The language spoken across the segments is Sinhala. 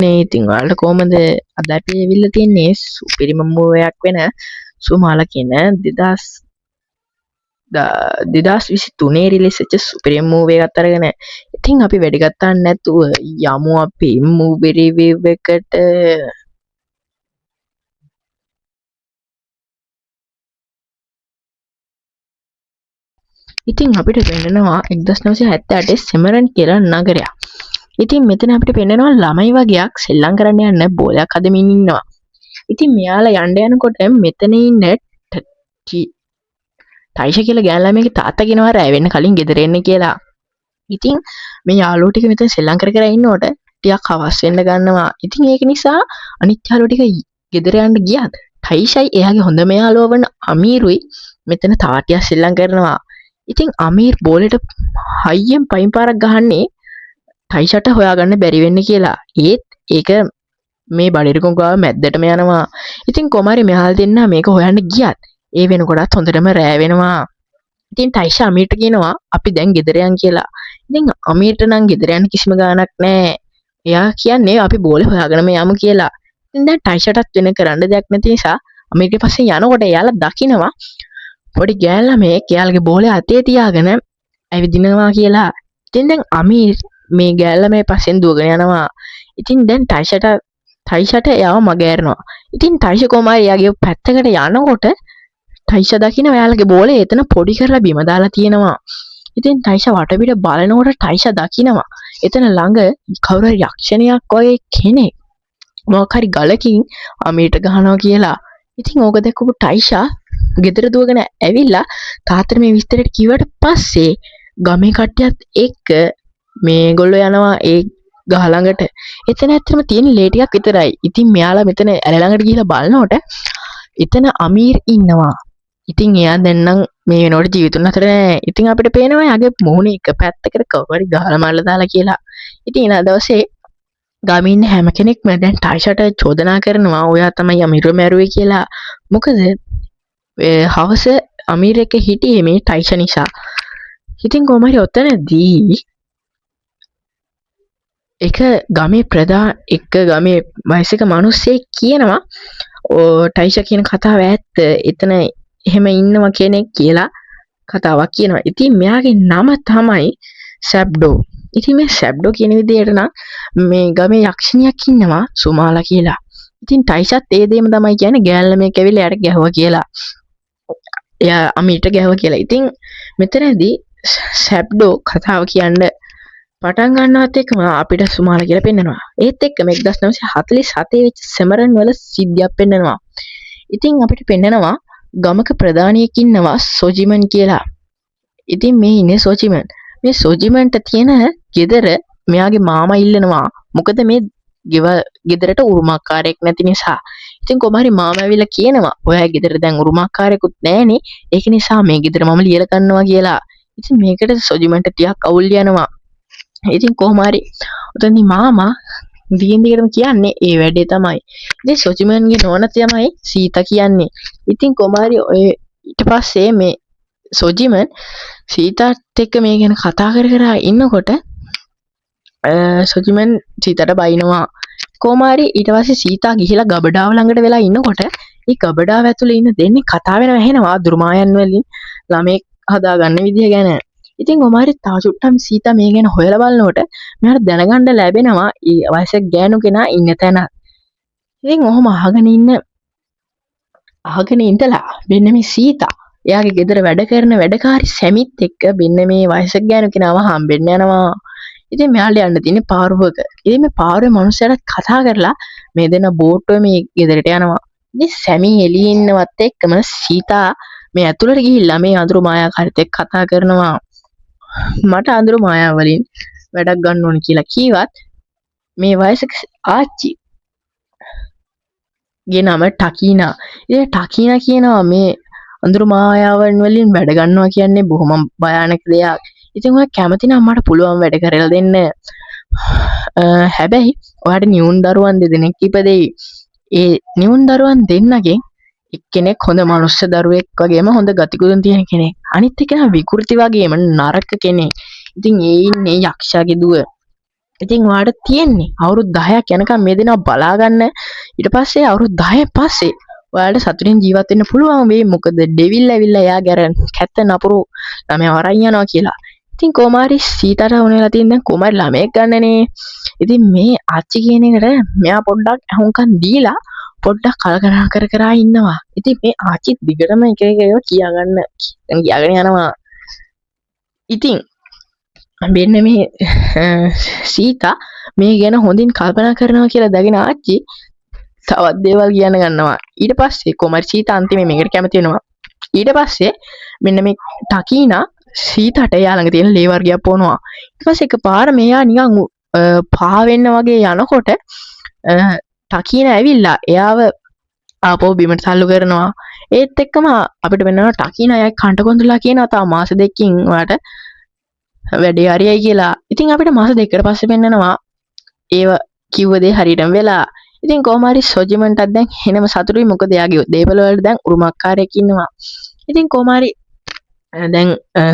නේ ඉතින් ඔයාලට කොහමද අද අපි ඇවිල්ලා තින්නේ සුපිරිම මූවී එකක් වෙන සුමාලා කියන 2023 රිලීස් වෙච්ච සුපිරිම මූවී එකක් අරගෙන ඉතින් අපි වැඩි ගන්න නැතුව යමු අපි මූවී රිවිව් එකට. ඉතින් අපිට පෙන්නනවා 1978 සෙමරන් කියලා නගරයක්. ඉතින් මෙතන අපිට පෙන්නනවා ළමයි වගේක් සෙල්ලම් කරන්න යන්න බෝලයක් හදමින් ඉන්නවා. ඉතින් මෙයාලා යන්න යනකොට මෙතන ඉන්න ටයිෂා කියලා ගෑනු ළමයාගේ තාත්තා කියනවා රැ වෙන්න කලින් ගෙදර එන්න කියලා. ඉතින් මේ යාළුවෝ ටික මෙතන සෙල්ලම් කර කර ඉන්නකොට ටිකක් හවස් වෙන්න ගන්නවා. ඉතින් ඒක නිසා අනිත් යාළුවෝ ටික ගෙදර යන්න ගියාත් ටයිෂායි එයාගේ හොඳම යාළුවා වන අමීරුයි මෙතන තාටියක් සෙල්ලම් කරනවා. ඉතින් අමීර් බෝලෙට හයියෙන් පයින් පාරක් ගහන්නේ ටයිෂාට හොයාගන්න බැරි වෙන්න කියලා. ඒත් ඒක මේ බඩිරකම් ගාව මැද්දටම යනවා. ඉතින් කොමාරි මෙහාල් දෙන්න මේක හොයන්න ගියත් ඒ වෙනකොටත් හොඳටම රෑ වෙනවා. ඉතින් ටයිෂා අමීර්ට කියනවා අපි දැන් ගෙදර යන් කියලා. ඉතින් අමීර්ට නම් ගෙදර යන්න කිසිම ගාණක් නැහැ. එයා කියන්නේ අපි බෝලේ හොයාගෙනම යමු කියලා. ඉතින් දැන් ටයිෂාටත් වෙන කරන්න දෙයක් නැති නිසා අමීර්ගේ පස්සේ යනකොට එයාලා දකිනවා පොඩි ගෑනු ළමයෙක් එයාලගේ බෝලේ අතේ තියාගෙන ඇවිදිනවා කියලා. ඉතින් දැන් අමීර් මේ ගෑනු ළමයා පස්සෙන් දුවගෙන යනවා. ඉතින් දැන් ටයිෂාට එයාව මගහැරනවා. ඉතින් ටයිෂා කොමාරි එයාගේ පැත්තකට යනකොට ටයිෂා දකින්න එයාලගේ බෝලේ එතන පොඩි කරලා බිම දාලා තියෙනවා. ඉතින් ටයිෂා වටපිට බලනකොට ටයිෂා දකිනවා එතන ළඟ කවුරු හරි යක්ෂණයක් වගේ කෙනෙක් මොකක් හරි ගලකින් අමීර්ට ගහනවා කියලා. ඉතින් ඕක දැක්කපු ටයිෂා ගෙදර දුවගෙන ඇවිල්ලා තාත්තට මේ විස්තරයට කිව්වට පස්සේ ගමේ කට්ටියත් එක්ක මේගොල්ලෝ යනවා ඒ ගහ ළඟට. එතන ඇත්තටම තියෙන ලේ ටිකක් විතරයි. ඉතින් මෙයාලා මෙතන ඇල ළඟට ගිහිල්ලා බලනකොට එතන අමීර් ඉන්නවා. ඉතින් එයා දැන් නම් මේ වෙනකොට ජීවිතුන් අතර නෑ. ඉතින් අපිට පේනවා එයාගේ මූණේ එක පැත්තකට කවුරු හරි ගහලා මරලා දාලා කියලා. ඉතින් ඊළඟ දවසේ ගමේ ඉන්න හැම කෙනෙක්ම දැන් ටයිෂාට චෝදනා කරනවා ඔයා තමයි අමීර්ව මැරුවේ කියලා. මොකද හවස අමීර් එක්ක හිටියේ මේ ටයිෂා නිසා. ඉතින් කොහමරි ඔතනදී එක ගමේ ගමේ වයසක මිනිස්සෙක් කියනවා ටයිෂා කියන කතාව ඇත්ත. එතන එහෙම ඉන්නවා කෙනෙක් කියලා කතාවක් කියනවා. ඉතින් මෙයාගේ නම තමයි සැබ්ඩෝ. ඉතින් මේ සැබ්ඩෝ කියන විදිහට නම් මේ ගමේ යක්ෂණියක් ඉන්නවා සුමාලා කියලා. ඉතින් ටයිෂාත් ඒ දෙයම තමයි කියන්නේ ගෑනු ළමයෙක් ඇවිල්ලා එයාට ගැහුවා කියලා. එයා අමීර්ට ගැහුවා කියලා. ඉතින් මෙතනදී සැබ්ඩෝ කතාව කියන්න පටන් ගන්නවත් එක්කම අපිට සුමාලා කියලා පෙන්නනවා. ඒත් එක්කම 1947 වෙච්ච සෙමරන් වල සිද්ධියක් පෙන්නනවා. ඉතින් අපිට පෙන්නනවා ගමක ප්‍රධානියෙක් ඉන්නවා සොජිමන් කියලා. ඉතින් මේ ඉන්නේ සොජිමන්. මේ සොජිමන්ට තියෙන ගෙදර මෙයාගේ මාමා ඉල්ලනවා. මොකද මේ ගෙදරට උරුමකාරයෙක් නැති නිසා. ඉතින් කොහමරි මාමා ඇවිල්ලා කියනවා ඔයා ගෙදර දැන් උරුමකාරයෙකුත් නැහනේ. ඒක නිසා මේ ගෙදර මම ලියලා ගන්නවා කියලා. ඉතින් මේකට සොජිමන්ට ටිකක් අවුල් යනවා. ඉතින් කොහමරි උතන්දි මාමා දිගින් දිගටම කියන්නේ ඒ වැඩේ තමයි. ඉතින් සොජිමන්ගේ නෝනා තමයි සීතා කියන්නේ. ඉතින් කොහමරි ඔය ඊට පස්සේ මේ සොජිමන් සීතාත් එක්ක මේ ගැන කතා කර කර ඉන්නකොට සොජිමන් සීතාට බයිනවා. කොහමරි ඊට පස්සේ සීතා ගිහිලා ගබඩාව ළඟට වෙලා ඉන්නකොට ඒ ගබඩාව ඇතුලේ ඉන්න දෙන්නේ කතා වෙනව ඇහෙනවා දුර්මායන් වලින් ළමෙක් හදාගන්න විදිය ගැන. ඉතින් කොහමරි තව චුට්ටක් සීතා මේ ගැන හොයලා බලනකොට මෙයාට දැනගන්න ලැබෙනවා ඒ වයසක ගෑනු කෙනා ඉන්න තැන. ඉතින් ඔහොම අහගෙන ඉඳලා මෙන්න මේ සීතා එයාගේ ගෙදර වැඩ කරන වැඩකාරි සැමිත් එක්ක මෙන්න මේ වයසක ගෑනු කෙනාව හම්බෙන්න යනවා. ඉතින් මෙයාට යන්න තියෙන්නේ පාරුවක. ඉතින් මේ පාරුවේ මිනිස්සුන්ට කතා කරලා මේ දෙන බෝට්ටුවේ මේ ගෙදරට යනවා. ඉතින් සැමි එළියේ ඉන්නවත් එක්කම සීතා මේ ඇතුළට ගිහිල්ලා මේ අඳුරු මායාකාරිත් එක්ක කතා කරනවා. මට අඳුරු මායාව වලින් වැඩක් ගන්න ඕන කියලා කීවත් මේ වයසක ආච්චි ගේ නම ටකීනා. ඉතින් ටකීනා කියනවා මේ අඳුරු මායාවන් වලින් වැඩ ගන්නවා කියන්නේ බොහොම භයානක දෙයක්. ඉතින් ඔයා කැමති නම් මට පුළුවන් වැඩ කරලා දෙන්න. හැබැයි ඔයාට නියුන් දරුවන් දෙදෙනෙක් ඉපදෙයි. ඒ නියුන් දරුවන් දෙන්නගෙන් එක්කෙනෙක් හොඳ මනුස්ස දරුවෙක් වගේම හොඳ ගතිගුණ තියෙන කෙනෙක්. අනිත් එකනා විකෘති වගේම නරක කෙනෙක්. ඉතින් ඒ ඉන්නේ යක්ෂයාගේ දුව. ඉතින් ඔයාට තියෙන්නේ අවුරුදු 10ක් යනකම් මේ දෙනවා බලා ගන්න. ඊට පස්සේ අවුරුදු 10 පස්සේ ඔයාලට සතුටින් ජීවත් වෙන්න පුළුවන් වෙයි. මොකද ඩෙවිල් ඇවිල්ලා එයාගේ අර කැත්ත නපුරු ළමයා වරන් යනවා කියලා. ඉතින් කොමාරි සීතාට උනෙලා තියෙන දැන් කොමාරි ළමයෙක් ගන්නනේ. ඉතින් මේ ආච්චි කියන එකට මෙයා පොඩ්ඩක් අහුම්කම් දීලා පොඩ්ඩක් කල්පනා කර කර ඉන්නවා. ඉතින් මේ ආච්චි දිගටම එක එක ඒවා කියාගෙන යනවා. ඉතින් මෙන්න මේ සීතා මේ ගැන හොඳින් කල්පනා කරනවා කියලා දැගෙන ආච්චි තවත් දේවල් කියන්න ගන්නවා. ඊට පස්සේ කොමාරි සීතා අන්තිමේ මේකට කැමති වෙනවා. ඊට පස්සේ මෙන්න මේ ටකීනා සීතාට එයා ළඟ තියෙන ලේ වර්ගයක් පොනවා. ඊට පස්සේ එකපාර මෙයා නිකන් පා වෙන්න වගේ යනකොට ටකීනා ඇවිල්ලා එයාව ආපහු බිමට තල්ලු කරනවා. ඒත් එක්කම අපිට වෙනවා ටකීනා එයා කන්ට කොන්දලා කියනවා තා මාස දෙකකින් ඔයාට වැඩේ හරියයි කියලා. ඉතින් අපිට මාස දෙකකට පස්සේ පෙන්නනවා ඒව කිව්ව දේ හරියටම වෙලා. ඉතින් කොහොමාරි සොජිමන්ටත් දැන් එනම සතුටුයි. මොකද එයාගේ දේපල වලට දැන් උරුමකාරයෙක් ඉන්නවා. ඉතින් කොහොමාරි දැන්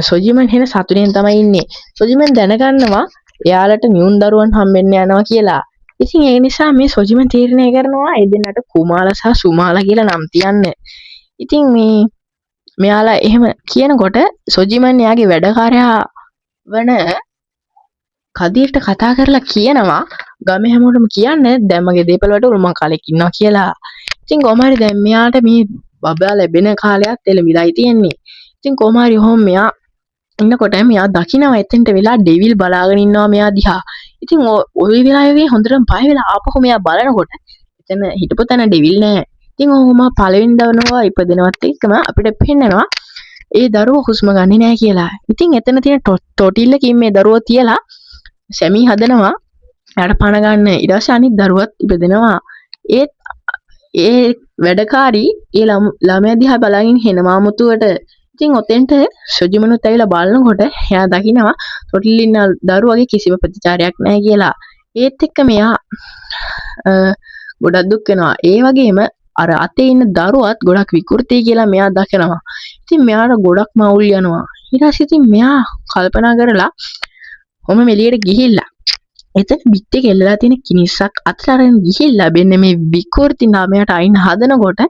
සොජිමන් එන සතුටෙන් තමයි ඉන්නේ. සොජිමන් දැනගන්නවා එයාලට නියුන් දරුවන් හම්බෙන්න යනවා කියලා. ඉතින් ඒ නිසා මේ සොජිමන් තීරණය කරනවා ඒ දෙන්නට කුමාලා සහ සුමාලා කියලා නම් තියන්න. ඉතින් මෙයාලා එහෙම කියනකොට සොජිමන් එයාගේ වැඩකාරයා වන කදීර්ට කතා කරලා කියනවා ගමේ හැමෝටම කියන්න දැන් මගේ දේපල වලට උරුම කාලෙක් ඉන්නවා කියලා. ඉතින් කොහොමහරි දැන් මෙයාට මේ බබා ලැබෙන කාලයක් එළඹිලායි තියෙන්නේ. ඉතින් කොහොමහරි ඔහොම මෙයා ඉන්නකොට මෙයා දකිනවා එතෙන්ට වෙලා ඩෙවිල් බලාගෙන ඉන්නවා මෙයා දිහා. ඉතින් ওই වෙලාවේ හොඳටම බය වෙලා ආපහු මෙයා බලනකොට එතන හිටපු තැන ඩෙවිල් නෑ. ඉතින් ඔහොම පළවෙනි දවනවා ඉපදෙනවත් එක්කම අපිට පෙන්නනවා ඒ දරුවෝ හුස්ම ගන්නේ නෑ කියලා. ඉතින් එතන තියෙන ටොටිල්ලකින් මේ දරුවෝ තියලා සැමි හදනවා එයාට පණ ගන්න. ඊට පස්සේ අනිත් දරුවත් ඉපදෙනවා. ඒත් ඒ වැඩකාරී ඒ ළමයා දිහා බලාගෙන හෙනවා මුතුවට. ඉතින් ඔතෙන්ට සොජිමනුත් ඇවිල්ලා බලනකොට එයා දකිනවා ටොටිල්ලේ ඉන්න දරුවගේ කිසිම ප්‍රතිචාරයක් නැහැ කියලා. ඒත් එක්ක මෙයා ගොඩක් දුක් වෙනවා. ඒ වගේම අර අතේ ඉන්න දරුවත් ගොඩක් විකෘති කියලා මෙයා දකිනවා. ඉතින් මෙයාට ගොඩක් මවුල් යනවා. ඊට පස්සේ ඉතින් මෙයා කල්පනා කරලා කොහොම එළියට ගිහිල්ලා එතන බිත්තේ කෙල්ලලා තියෙන කිනිස්සක් අතට අරගෙන ගිහිල්ලා මෙන්න මේ විකෘති නාමයට අයින් හදනකොට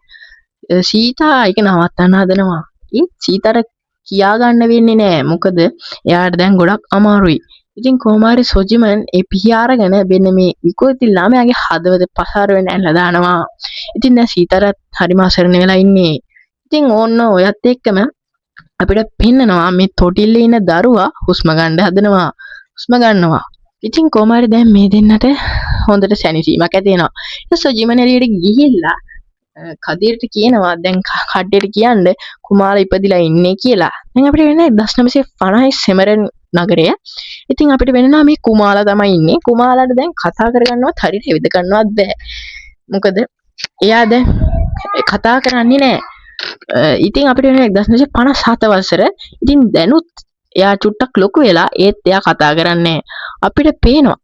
සීතා ඒක නවත්තන්න හදනවා. ඒ සීතාට කියා ගන්න වෙන්නේ නැහැ. මොකද එයාට දැන් ගොඩක් අමාරුයි. ඉතින් කොහොමාරි සොජිමන් ඒ පියාරගෙන මෙන්න මේ විකෘති ළමයාගේ හදවත පසාර වෙන්න ඇල්ලලා දානවා. ඉතින් දැන් සීතාට හරිම අසරණ වෙලා ඉන්නේ. ඉතින් ඕන්න ඔයත් එක්කම අපිට පෙන්නනවා මේ තොටිල්ලේ ඉන්න දරුවා හුස්ම ගන්න හදනවා. හුස්ම ගන්නවා. ඉතින් කොහොමාරි දැන් මේ දෙන්නට හොඳට සැනසීමක් ඇති වෙනවා. ඊට සොජිමන් එළියට ගිහිල්ලා කදීර්ට කියනවා දැන් කඩේට කියන්න කුමාලා ඉපදිලා ඉන්නේ කියලා. දැන් අපිට වෙන්නේ 1950 සෙමරන් නගරය. ඉතින් අපිට වෙනවා මේ කුමාලා තමයි ඉන්නේ. කුමාලාට දැන් කතා කරගන්නවත් හරියට විද ගන්නවත් බෑ. මොකද එයා දැන් කතා කරන්නේ නැහැ. ඉතින් අපිට වෙන්නේ 1957 වසර. ඉතින් දැනුත් එයා චුට්ටක් ලොකු වෙලා ඒත් එයා කතා කරන්නේ අපිට පේනවා.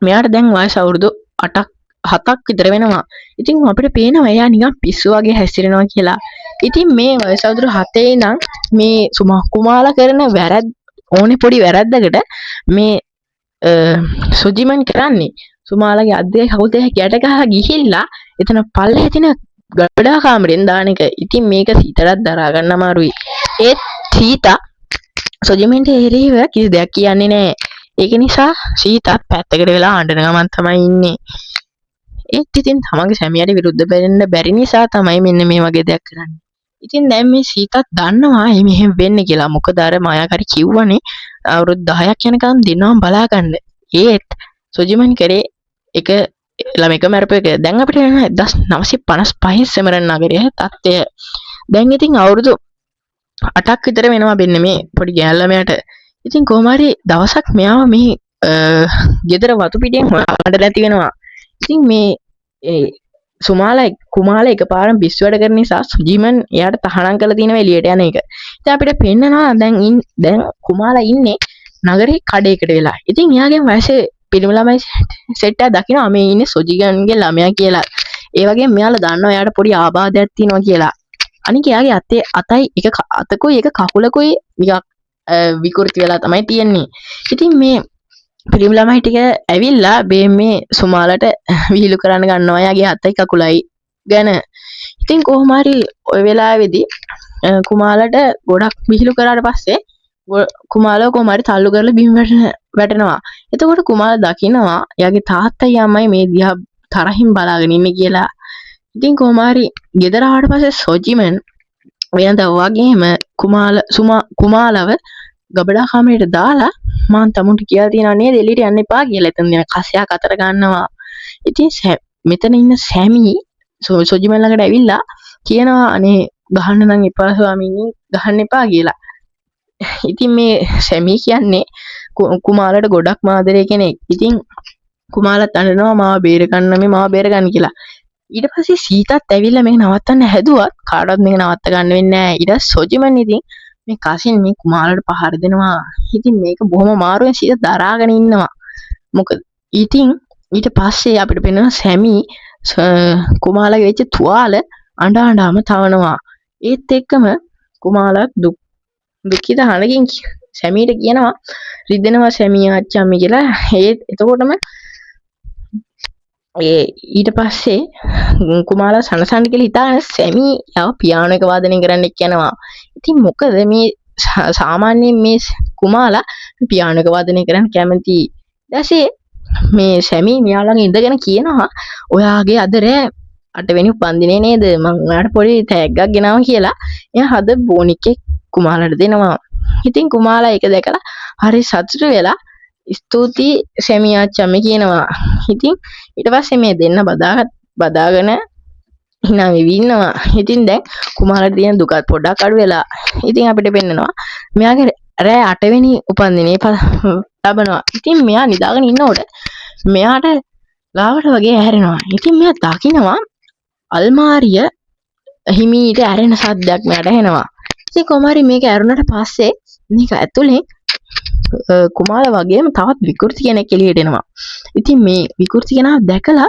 මෙයාට දැන් වයස අවුරුදු 8ක් 7ක් විතර වෙනවා. ඉතින් අපිට පේනවා එයා නිකන් පිස්සු වගේ හැසිරෙනවා කියලා. ඉතින් මේ වයස අවුරුදු 7 ඉඳන් මේ කුමාලා කරන ඕනේ පොඩි වැරද්දකට මේ සොජිමන් කරන්නේ සුමාලාගේ අත් දෙක කකුල් දෙක ගැට ගහලා ගිහිල්ලා එතන පල්ලේ තියෙන ගඩා කාමරෙන් දාන එක. ඉතින් මේක සීතලත් දරා ගන්න අමාරුයි. ඒත් සීතා සොජිමන්ට එරෙහිව කිසි දෙයක් කියන්නේ නැහැ. ඒක නිසා සීතත් පැත්තකට වෙලා අඬන ගමන් තමයි ඉන්නේ. ඒත් ඉතින් තමන්ගේ සැමියාට විරුද්ධ වෙන්න බැරි නිසා තමයි මෙන්න මේ වගේ දෙයක් කරන්නේ. ඉතින් දැන් මේ සීතත් දන්නවා මෙහෙම වෙන්නේ කියලා. මොකද අර මායාකාරී කිව්වනේ අවුරුදු 10ක් යනකම් දිනවම බලා ගන්න. ඒත් සොජිමන් කරේ එක ළමෙක් මරපු එක. දැන් අපිට 1955 සෙමරන් නගරයේ තත්ත්වය. දැන් ඉතින් අවුරුදු 8ක් විතර වෙනවා වෙන්නේ මේ පොඩි ගෑල් ළමයාට. ඉතින් කොහොම හරි දවසක් මෙයාව මේ ගෙදර වතු පිටියෙන් හොයන්න නැති වෙනවා. ඉතින් මේ කුමාලා එකපාරම පිස්සු වැඩ කරන නිසා සොජිමන් එයාට තහනම් කරලා තියෙනවා එළියට යන එක. ඉතින් අපිට පෙන්නනවා දැන් කුමාලා ඉන්නේ නගරේ කඩේකට වෙලා. ඉතින් එයාගේ වයසේ පිරිමි ළමයි සෙට් එකක් දකිනවා මේ ඉන්නේ සොජිගන්ගේ ළමයා කියලා. ඒ වගේම මෙයාලා දන්නවා එයාට පොඩි ආබාධයක් තියෙනවා කියලා. අනික එයාගේ අතයි එක අතකුයි එක කකුලකුයි නිකන් විකෘති වෙලා තමයි තියෙන්නේ. ඉතින් මේ පිරිමි ළමයි ටික ඇවිල්ලා මේ සුමාලට විහිළු කරන්න ගන්නවා යාගේ අතයි කකුලයි ගැන. ඉතින් කොහොම හරි ওই වෙලාවේදී කුමාලට ගොඩක් විහිළු කරාට පස්සේ කුමාලව කොහොම හරි තල්ලු කරලා බිම් වැටෙනවා. එතකොට කුමාල දකිනවා යාගේ තාත්තයි අම්මයි මේ දිහා තරහින් බලාගෙන ඉන්නේ කියලා. ඉතින් කොහොම හරි ගෙදර ආවට පස්සේ සොජිමන් වෙනද වගේම කුමාලව ගබඩා කාමරයට දාලා මං තමුන්ට කියලා තියෙනවා නේද එළියට යන්න එපා කියලා. එතන දෙන කසයක් අතර ගන්නවා. ඉතින් මෙතන ඉන්න සැමි සොජිමන් ළඟට ඇවිල්ලා කියනවා අනේ ගහන්න නම් එපා ස්වාමීනි ගහන්න එපා කියලා. ඉතින් මේ සැමි කියන්නේ කුමාලට ගොඩක් ආදරේ කෙනෙක්. ඉතින් කුමාලත් අඬනවා මාව බේරගන්න කියලා. ඊට පස්සේ සීතත් ඇවිල්ලා මේක නවත්තන්න හැදුවත් කාටවත් මේක නවත්ත ගන්න වෙන්නේ නැහැ. ඊට සොජිමන් ඉතින් මේ කසින් මේ කුමාලට පහර දෙනවා. ඉතින් මේක බොහොම අමාරුවෙන් සීත දරාගෙන ඉන්නවා. මොකද ඉතින් ඊට පස්සේ අපිට පේනවා සැමි කුමාලගේ වෙච්ච තුවාල අඬාම තවනවා. ඒත් එක්කම කුමාලත් දුක්ඛිත හඬකින් සැමීට කියනවා රිදෙනවා සැමී ආච්චම්මි කියලා. එතකොටම ඊට පස්සේ කුමාලා සනසන්න කියලා හිතාගෙන සැමි යව පියානෝ එක වාදනය කරන්න යනවා. ඉතින් මොකද මේ සාමාන්‍යයෙන් මේ කුමාලා පියානෝ එක වාදනය කරන්න කැමති. ඊටසේ මේ සැමි මෙයාලඟ ඉඳගෙන කියනවා ඔයාගේ අද රෑ 8 වෙනි උපන්දිනේ නේද මම ඔයාලට පොඩි තෑග්ගක් ගෙනාවා කියලා. එයා හද බෝනික් එක කුමාලට දෙනවා. ඉතින් කුමාලා ඒක දැකලා හරි සතුටු වෙලා ස්තුතියි සැමි ආච්චම්මි කියනවා. ඉතින් ඊට පස්සේ මේ දෙන්න බදාගෙන hina වෙවි ඉන්නවා. ඉතින් දැන් කුමාරට තියෙන දුකත් පොඩ්ඩක් අඩු වෙලා. ඉතින් අපිට පෙන්නනවා මෙයාගේ රෑ 8 වෙනි උපන්දිනේ ලබනවා. ඉතින් මෙයා නිදාගෙන ඉන්නකොට මෙයාට ලාවට වගේ ඇහැරෙනවා. ඉතින් මෙයා දකිනවා අල්මාරිය හිමීට ඇරෙන සද්දයක් මෙයාට ඇහෙනවා. ඉතින් කොමාරි මේක ඇරුණට පස්සේ මේක ඇතුලේ කුමාල වගේම තවත් විකෘති කෙනෙක් එළියට එනවා. ඉතින් මේ විකෘති කෙනා දැකලා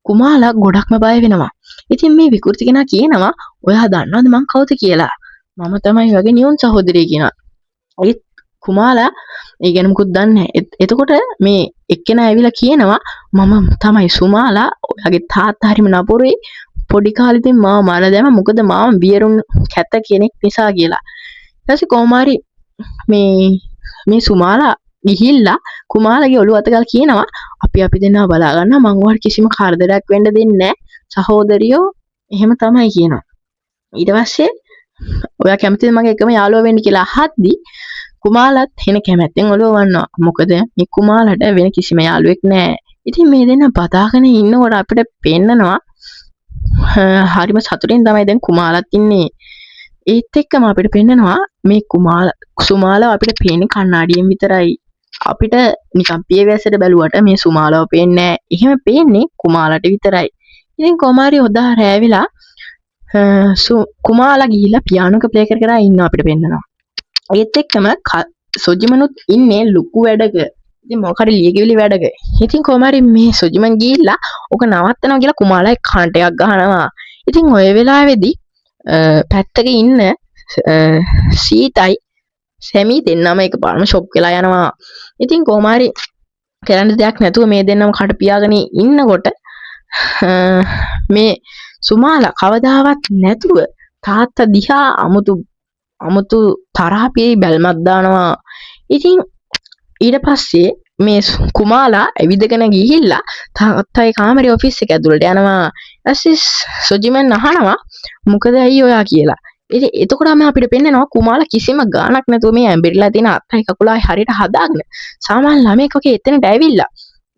කුමාලා ගොඩක්ම බය වෙනවා. ඉතින් මේ විකෘති කෙනා කියනවා ඔයා දන්නවද මං කවුද කියලා? මම තමයි වගේ නියුන් සහෝදරිය කියනවා. ඒත් කුමාලා ඒ ගැන මුකුත් දන්නේ නැහැ. එතකොට මේ එක්කෙනා ඇවිල්ලා කියනවා මම තමයි සුමාලා. ඔයාගේ තාත්තා හරිම නපුරුයි. පොඩි කාලෙදී මාව මරලා දැම්ම මොකද මාව බියරුන් කැත කෙනෙක් නිසා කියලා. ඊට පස්සේ කොමාරි මේ සුමාලා ගිහිල්ලා කුමාලගේ ඔළුව අත ගාලා කියනවා අපි දෙන්නා බලා ගන්නවා මං ඔයාලට කිසිම කරදරයක් වෙන්න දෙන්නේ නැහැ සහෝදරියෝ එහෙම තමයි කියනවා. ඊට පස්සේ ඔයා කැමතිද මගේ එකම යාළුවා වෙන්න කියලා අහද්දි කුමාලත් එන කැමැත්තෙන් ඔළුව වන්නවා. මොකද මේ කුමාලට වෙන කිසිම යාළුවෙක් නැහැ. ඉතින් මේ දෙන්නා බදාගෙන ඉන්නකොට අපිට පේන්නනවා හරිම සතුටින් තමයි දැන් කුමාලත් ඉන්නේ. ඒත් එක්කම අපිට පේන්නනවා මේ සුමාලව අපිට පේන්නේ කණ්ණාඩියෙන් විතරයි. අපිට නිකන් පියවැසට බැලුවට මේ සුමාලව පේන්නේ නැහැ. එහෙම පේන්නේ කුමාලට විතරයි. ඉතින් කොමාරි ඔදා රැවිලා කුමාලා ගිහිල්ලා පියානෝ එක ප්ලේ කර ඉන්නවා අපිට පේන්නනවා. ඒත් එක්කම සොජිමනුත් ඉන්නේ ලুকু වැඩක. ඉතින් මොකක් හරි ලියකියවිලි වැඩක. ඉතින් කොමාරි මේ සොජිමන් ගිහිල්ලා ඔක නවත්තනවා කියලා කුමාලා කන්ට එකක් ගහනවා. ඉතින් ඔය වෙලාවේදී පැත්තක ඉන්න සීතයි සැමි දෙන්නම එකපාරම ෂොක් වෙලා යනවා. ඉතින් කොමාරි කරන්න දෙයක් නැතුව මේ දෙන්නම කට පියාගෙන ඉන්නකොට මේ සුමාලා කවදාවත් නැතුව තාත්තා දිහා අමුතු තරහපේ බැල්මක් දානවා. ඉතින් ඊට පස්සේ මේ කුමාලා ඇවිදගෙන ගිහිල්ලා තාත්තගේ කාමරේ ඔෆිස් එක ඇතුළට යනවා. ඊපස්සේ සොජිමන් අහනවා මොකද ඇයි ඔයා කියලා. ඉතින් එතකොටම අපිට පෙන්නනවා කුමාලා කිසිම ගාණක් නැතුව මේ ඇඹරිලා තියෙන අත්තයි කකුලයි හරියට හදාගෙන සාමාන්‍ය ළමයෙක් වගේ එතනට ඇවිල්ලා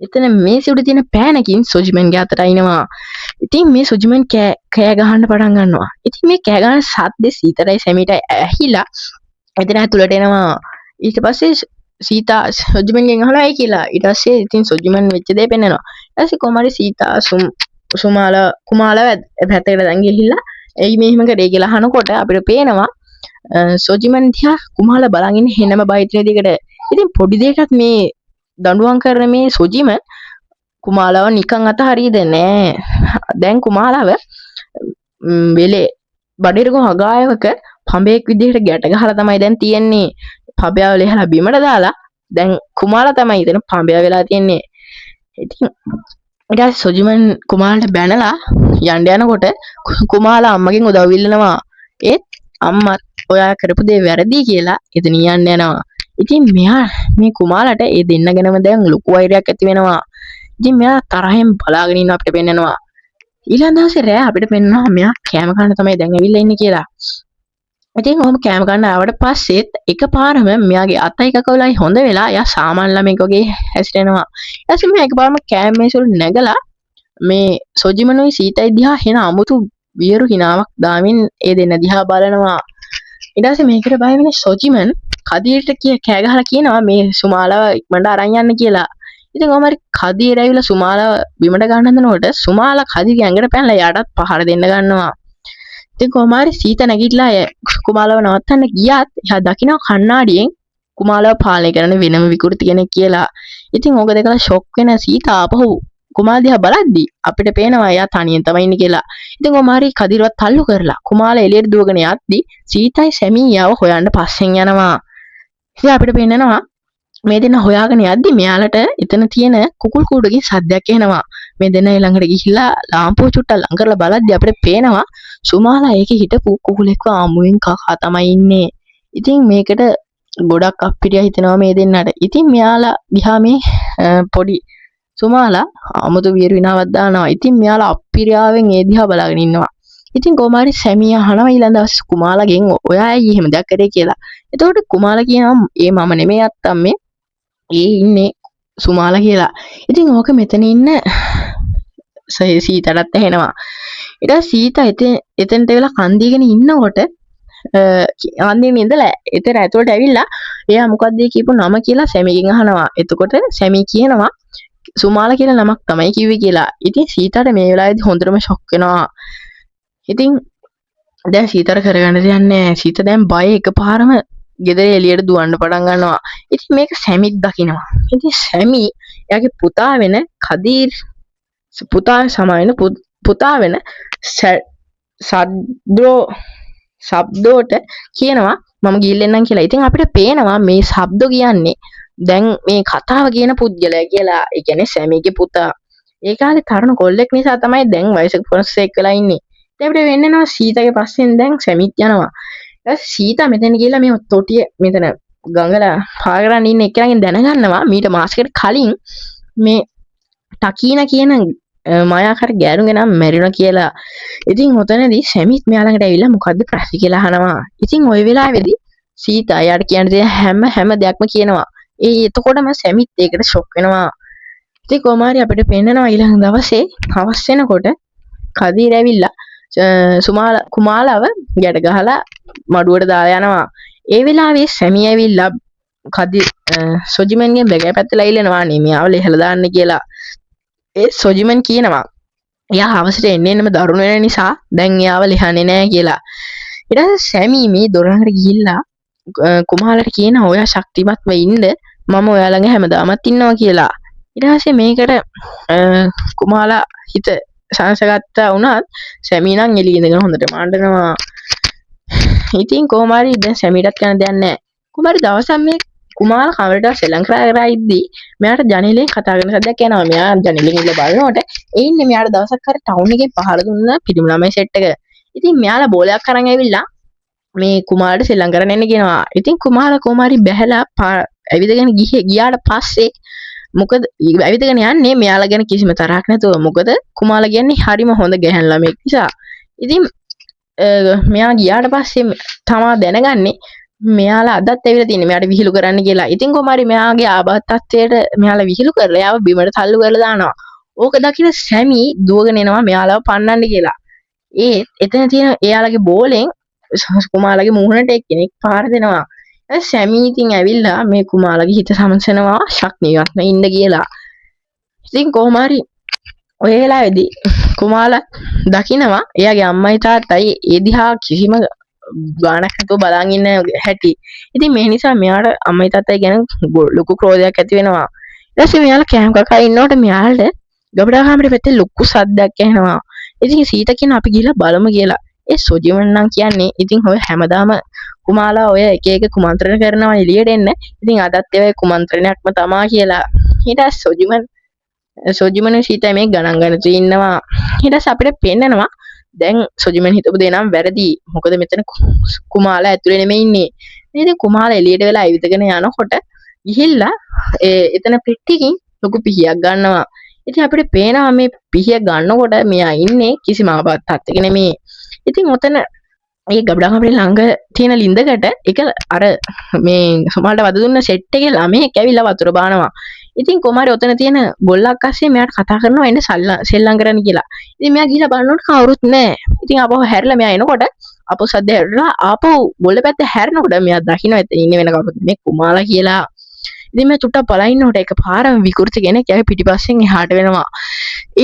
එතන මේසෙ උඩ තියෙන පෑනකින් සොජිමන්ගේ අතට අයිනවා. ඉතින් මේ සොජිමන් කෑ ගහන්න පටන් ගන්නවා. ඉතින් මේ කෑ ගහන සද්දේ සීතරයි සැමිට ඇහිලා එතන ඇතුළට එනවා. ඊට පස්සේ සීතා සොජිමන්ගෙන් අහනවා ඇයි කියලා. ඊට පස්සේ ඉතින් සොජිමන් වෙච්ච දේ පෙන්නනවා. ඊට පස්සේ කොමාරි සීතා කුමාලා පැත්තකට දැන් ගිහිල්ලා එයි මෙහෙම කරේ කියලා අහනකොට අපිට පේනවා සොජිමන් දිහා කුමාලා බලන් ඉන්නේ හෙනම බයිත්‍රේ දිගට. ඉතින් පොඩි දෙයකට මේ දඬුවම් කරන මේ සොජිමන් කුමාලාව නිකන් අතහරියද නෑ. දැන් කුමාලාව වෙලේ බඩේරගො හගායවක පඹේක් විදිහට ගැට ගහලා තමයි දැන් තියෙන්නේ. පබයාව ලෙහලා බිමට දාලා දැන් කුමාලා තමයි ඉතින් පඹය වෙලා තියෙන්නේ. ඉතින් ඊට පස්සේ සොජිමන් කුමාලට බැනලා යන්න යනකොට කුමාලා අම්මගෙන් උදව් ඉල්ලනවා. ඒත් අම්මත් ඔයා කරපු දේ වැරදි කියලා එතන යන්න යනවා. ඉතින් මෙයා මේ කුමාලට ඒ දෙන්නගෙනම දැන් ලොකු වෛරයක් ඇති වෙනවා. ඉතින් මෙයා තරහෙන් බලාගෙන ඉන්න අපිට පෙන්නනවා. ඊළඟ දවසේ රෑ අපිට පෙන්නනවා මෙයා කෑම කන්න තමයි දැන් ඇවිල්ලා ඉන්නේ කියලා. ඉතින් ඔහොම කෑම ගන්න ආවට පස්සෙත් එකපාරම මෙයාගේ අතයි කකුලයි හොඳ වෙලා එයා සාමාන්‍ය ළමෙක් වගේ හැසිරෙනවා. ඊට පස්සේ මෙයා එකපාරම කෑම මේසෙවල නැගලා මේ සොජිමනුයි සීතයි දිහා හෙන අමුතු වියරු හිනාවක් දාමින් ඒ දෙන්න දිහා බලනවා. ඊට පස්සේ මේකට බය වෙන සොජිමන් කදීරට කෑ ගහලා කියනවා මේ සුමාලව ඉක්මනට අරන් යන්න කියලා. ඉතින් කොහොම හරි කදීර ඇවිල්ලා සුමාලව බිමට ගන්න හදනකොට සුමාලා කදීරගේ ඇඟට පැනලා එයාටත් පහර දෙන්න ගන්නවා. ඉතින් කොහොම හරි සීත නැගිටලා කුමාලව නවත්තන්න ගියත් එයා දකින්න කණ්ණාඩියෙන් කුමාලව පාලනය කරන වෙනම විකෘති කෙනෙක් කියලා. ඉතින් ඕක දැකලා ෂොක් වෙන සීත ආපහු කුමාල දිහා බලද්දි අපිට පේනවා එයා තනියෙන් තමයි ඉන්නේ කියලා. ඉතින් කොහොම හරි කදිරවත් තල්ලු කරලා කුමාල එළියට දුවගෙන යද්දි සීතයි සැමියාව හොයන්න පස්සෙන් යනවා. ඉතින් අපිට පේනවා මේ දෙන්න හොයාගෙන යද්දි මෙයාලට එතන තියෙන කුකුල් කූඩකින් සද්දයක් එනවා. මේ දෙන්න ළඟට ගිහිල්ලා ලාම්පුව චුට්ටක් ලං කරලා බලද්දි අපිට පේනවා සුමාලා ඒකේ හිටපු කුකුලෙක්ව අමුවෙන් කකා තමයි ඉන්නේ. ඉතින් මේකට ගොඩක් අප්පිරියා හිතෙනවා මේ දෙන්නට. ඉතින් මෙයාලා දිහා මේ පොඩි සුමාලා අමුතු වියරු විනාවක් දානවා. ඉතින් මෙයාලා අප්පිරියාවෙන් ඒ දිහා බලාගෙන ඉන්නවා. ඉතින් කොමාරි සැමියා අහනවා ඊළඟ දවස් කුමාලගෙන් ඔයා ඇයි එහෙම දෙයක් කරේ කියලා. එතකොට කුමාලා කියනවා ඒ මම නෙමෙයි අත්තම්මේ ඒ ඉන්නේ සුමාලා කියලා. ඉතින් ඕක මෙතන ඉන්න සීතටත් ඇහෙනවා. ඊට පස්සේ සීතා එතනට වෙලා කන්දීගෙන ඉන්නකොට කන්දීගෙන ඉඳලා එතන ඇතුළට ඇවිල්ලා එයා මොකද්ද කියපු නම කියලා සැමිගෙන් අහනවා. එතකොට සැමි කියනවා සුමාලා කියලා නමක් තමයි කිව්වේ කියලා. ඉතින් සීතාට මේ වෙලාවේදී හොඳටම ෂොක් වෙනවා. ඉතින් දැන් සීතර කරගන්න දෙයක් නැහැ. සීත දැන් බය එකපාරම ගෙදර එළියට දුවන්න පටන් ගන්නවා. ඉතින් මේක සැමිත් දකිනවා. ඉතින් සැමි එයාගේ පුතා වෙන කදීර් පුතා සමාවෙන පුතා වෙන ශබ්දෝට කියනවා මම ගිහිල්ලා එන්නම් කියලා. ඉතින් අපිට පේනවා මේ ශබ්ද කියන්නේ දැන් මේ කතාව කියන පුද්ගලයා කියලා. ඒ කියන්නේ සැමිගේ පුතා. ඒ කාලේ තරුණ කොල්ලෙක් නිසා තමයි දැන් වයසක පොරස්සෙක් වෙලා ඉන්නේ. ඉතින් අපිට වෙන්නනවා සීතගේ පස්සෙන් දැන් සැමිත් යනවා. සීතා මෙතන ගිහලා මේ තොටිය මෙතන ගඟල පාගරන් ඉන්න එකගෙන් දැනගන්නවා මීට මාසෙකට කලින් මේ ටකීනා කියන මායාකාර ගෑනුගේ නම මැරිණා කියලා. ඉතින් ඔතනදී සැමිත් මෙයා ළඟට ඇවිල්ලා මොකද්ද ප්‍රශ්නේ කියලා අහනවා. ඉතින් ওই වෙලාවේදී සීතා යාට කියන්න තියෙන හැම දෙයක්ම කියනවා. එතකොටම සැමිත් ඒකට ෂොක් වෙනවා. ඉතින් කොමාරි අපිට පෙන්නනවා ඊළඟ දවසේ හවස් වෙනකොට කදීර ඇවිල්ලා කුමාලව ගැට ගහලා මඩුවට දාලා යනවා. ඒ වෙලාවේ සැමි ඇවිල්ලා සොජිමන්ගේ බැගෑ පැත්තලා ඉල්ලනවා නේ මෙයාව ලෙහලා දාන්න කියලා. ඒ සොජිමන් කියනවා එයා හවසට එන්නෙම දරුණු වෙන නිසා දැන් එයාව ලෙහන්නේ නැහැ කියලා. ඊට පස්සේ සැමි මේ දොර ළඟට ගිහිල්ලා කුමාලට කියනවා ඔයා ශක්තිමත්ව ඉන්න මම ඔයා ළඟ හැමදාමත් ඉන්නවා කියලා. ඊට පස්සේ මේකට කුමාලා හිත සංසගත්තා වුණත් සැමි නම් එළියේ ඉඳගෙන හොඳට මාඬනවා. ඉතින් කොමාරි දැන් සැමිටත් කරන්න දෙයක් නැහැ. කුමාරි දවසක් මේ කුමාර කමරට ශ්‍රී ලංකාවේ ඉද්දි මෙයාට ජනේලෙන් කතා කරන සද්දයක් එනවා. මෙයා ජනේලෙන් ඉල්ල බලනකොට ඒ ඉන්නේ මෙයාට දවසක් හරි ටවුන් එකේ පහර දුන්න පිළිම ළමයි සෙට් එක. ඉතින් මෙයාලා බෝලයක් අරන් ඇවිල්ලා මේ කුමාරට ශ්‍රී ලංකාවට එන්න කියනවා. ඉතින් කුමාරි බැහැලා ඇවිදගෙන ගියාට පස්සේ මොකද ඇවිදගෙන යන්නේ මෙයාලා ගැන කිසිම තරහක් නැතුව. මොකද කුමාරලා කියන්නේ හරිම හොඳ ගැහැණු ළමෙක් නිසා. ඉතින් මෙයා ගියාට පස්සේ තමා දැනගන්නේ මෙයාලා අදත් ඇවිල්ලා තින්නේ මෙයාට විහිළු කරන්න කියලා. ඉතින් කොමාරි මෙයාගේ ආබාධ තත්ත්වයට මෙයාලා විහිළු කරලා යාව බිමට තල්ලු කරලා දානවා. ඕක දකින සැමි දුවගෙන එනවා මෙයාලව පන්නන්න කියලා. එතන තියෙන එයාලගේ බෝලෙන් කුමාරගේ මුහුණට එක්කෙනෙක් පාර දෙනවා. සැමි ඉතින් ඇවිල්ලා මේ කුමාරගේ හිත සමසනවා ශක්තියවත් ඉන්න කියලා. ඉතින් කොමාරි ඔය වෙලාවේදී කුමාලා දකිනවා එයාගේ අම්මයි තාත්තයි ඒ දිහා කිසිම ගානක් නැතුව බලන් ඉන්න හැටි. ඉතින් මේ නිසා මෙයාට අම්මයි තාත්තයි ගැන ලොකු ක්‍රෝධයක් ඇති වෙනවා. ඊට පස්සේ මෙයාලා කෑම කකා ඉන්නකොට මෙයාලට ගබඩා කාමරේ පැත්තේ ලොකු සද්දයක් ඇහෙනවා. ඉතින් සීතා කියන අපි ගිහලා බලමු කියලා. ඒ සොජිමන් නම් කියන්නේ ඉතින් ඔය හැමදාම කුමාලා ඔය එක එක කුමන්ත්‍රණ කරනවා එළියට එන්න. ඉතින් අදත් ඒ කුමන්ත්‍රණයක්ම තමා කියලා. ඊට පස්සේ සොජිමන් සීතයි මේ ගණන් ගන්නතු ඉන්නවා. ඊට පස්සේ අපිට පෙන්නනවා දැන් සොජිමන් හිතපු දේ නම් වැරදි. මොකද මෙතන කුමාලා ඇතුලේ නෙමෙයි ඉන්නේ. ඉතින් කුමාලා එළියට වෙලා ඇවිදගෙන යනකොට ගිහිල්ලා එතන පෙට්ටියකින් ලොකු පිහියක් ගන්නවා. ඉතින් අපිට පේනවා මේ පිහිය ගන්නකොට මෙයා ඉන්නේ කිසිම ආපත්තක් නෙමෙයි. ඉතින් ඔතන මේ ගබඩාකමරේ ළඟ තියෙන ලින්දකට එක අර මේ සමාලට වද දුන්න සෙට් එකේ ළමයෙක් ඇවිල්ලා වතුර බානවා. ඉතින් කොමාරි ඔතන තියෙන බොල්ලක් අස්සේ මෙයාට කතා කරනවා එන්න සෙල්ලම් කරන්න කියලා. ඉතින් මෙයා ගිහලා බලනකොට කවුරුත් නැහැ. ඉතින් ආපහු හැරිලා මෙයා එනකොට ආපහු සද්ද හැරිලා ආපහු බොල්ල පැත්තේ හැරෙනකොට මෙයා දකින්න එතන ඉන්නේ වෙන කවුරුත් මේ කුමාලා කියලා. ඉතින් මේ චුට්ටක් බලා ඉන්නකොට එකපාරම විකෘති කෙනෙක් යාගේ පිටිපස්සෙන් එහාට වෙනවා.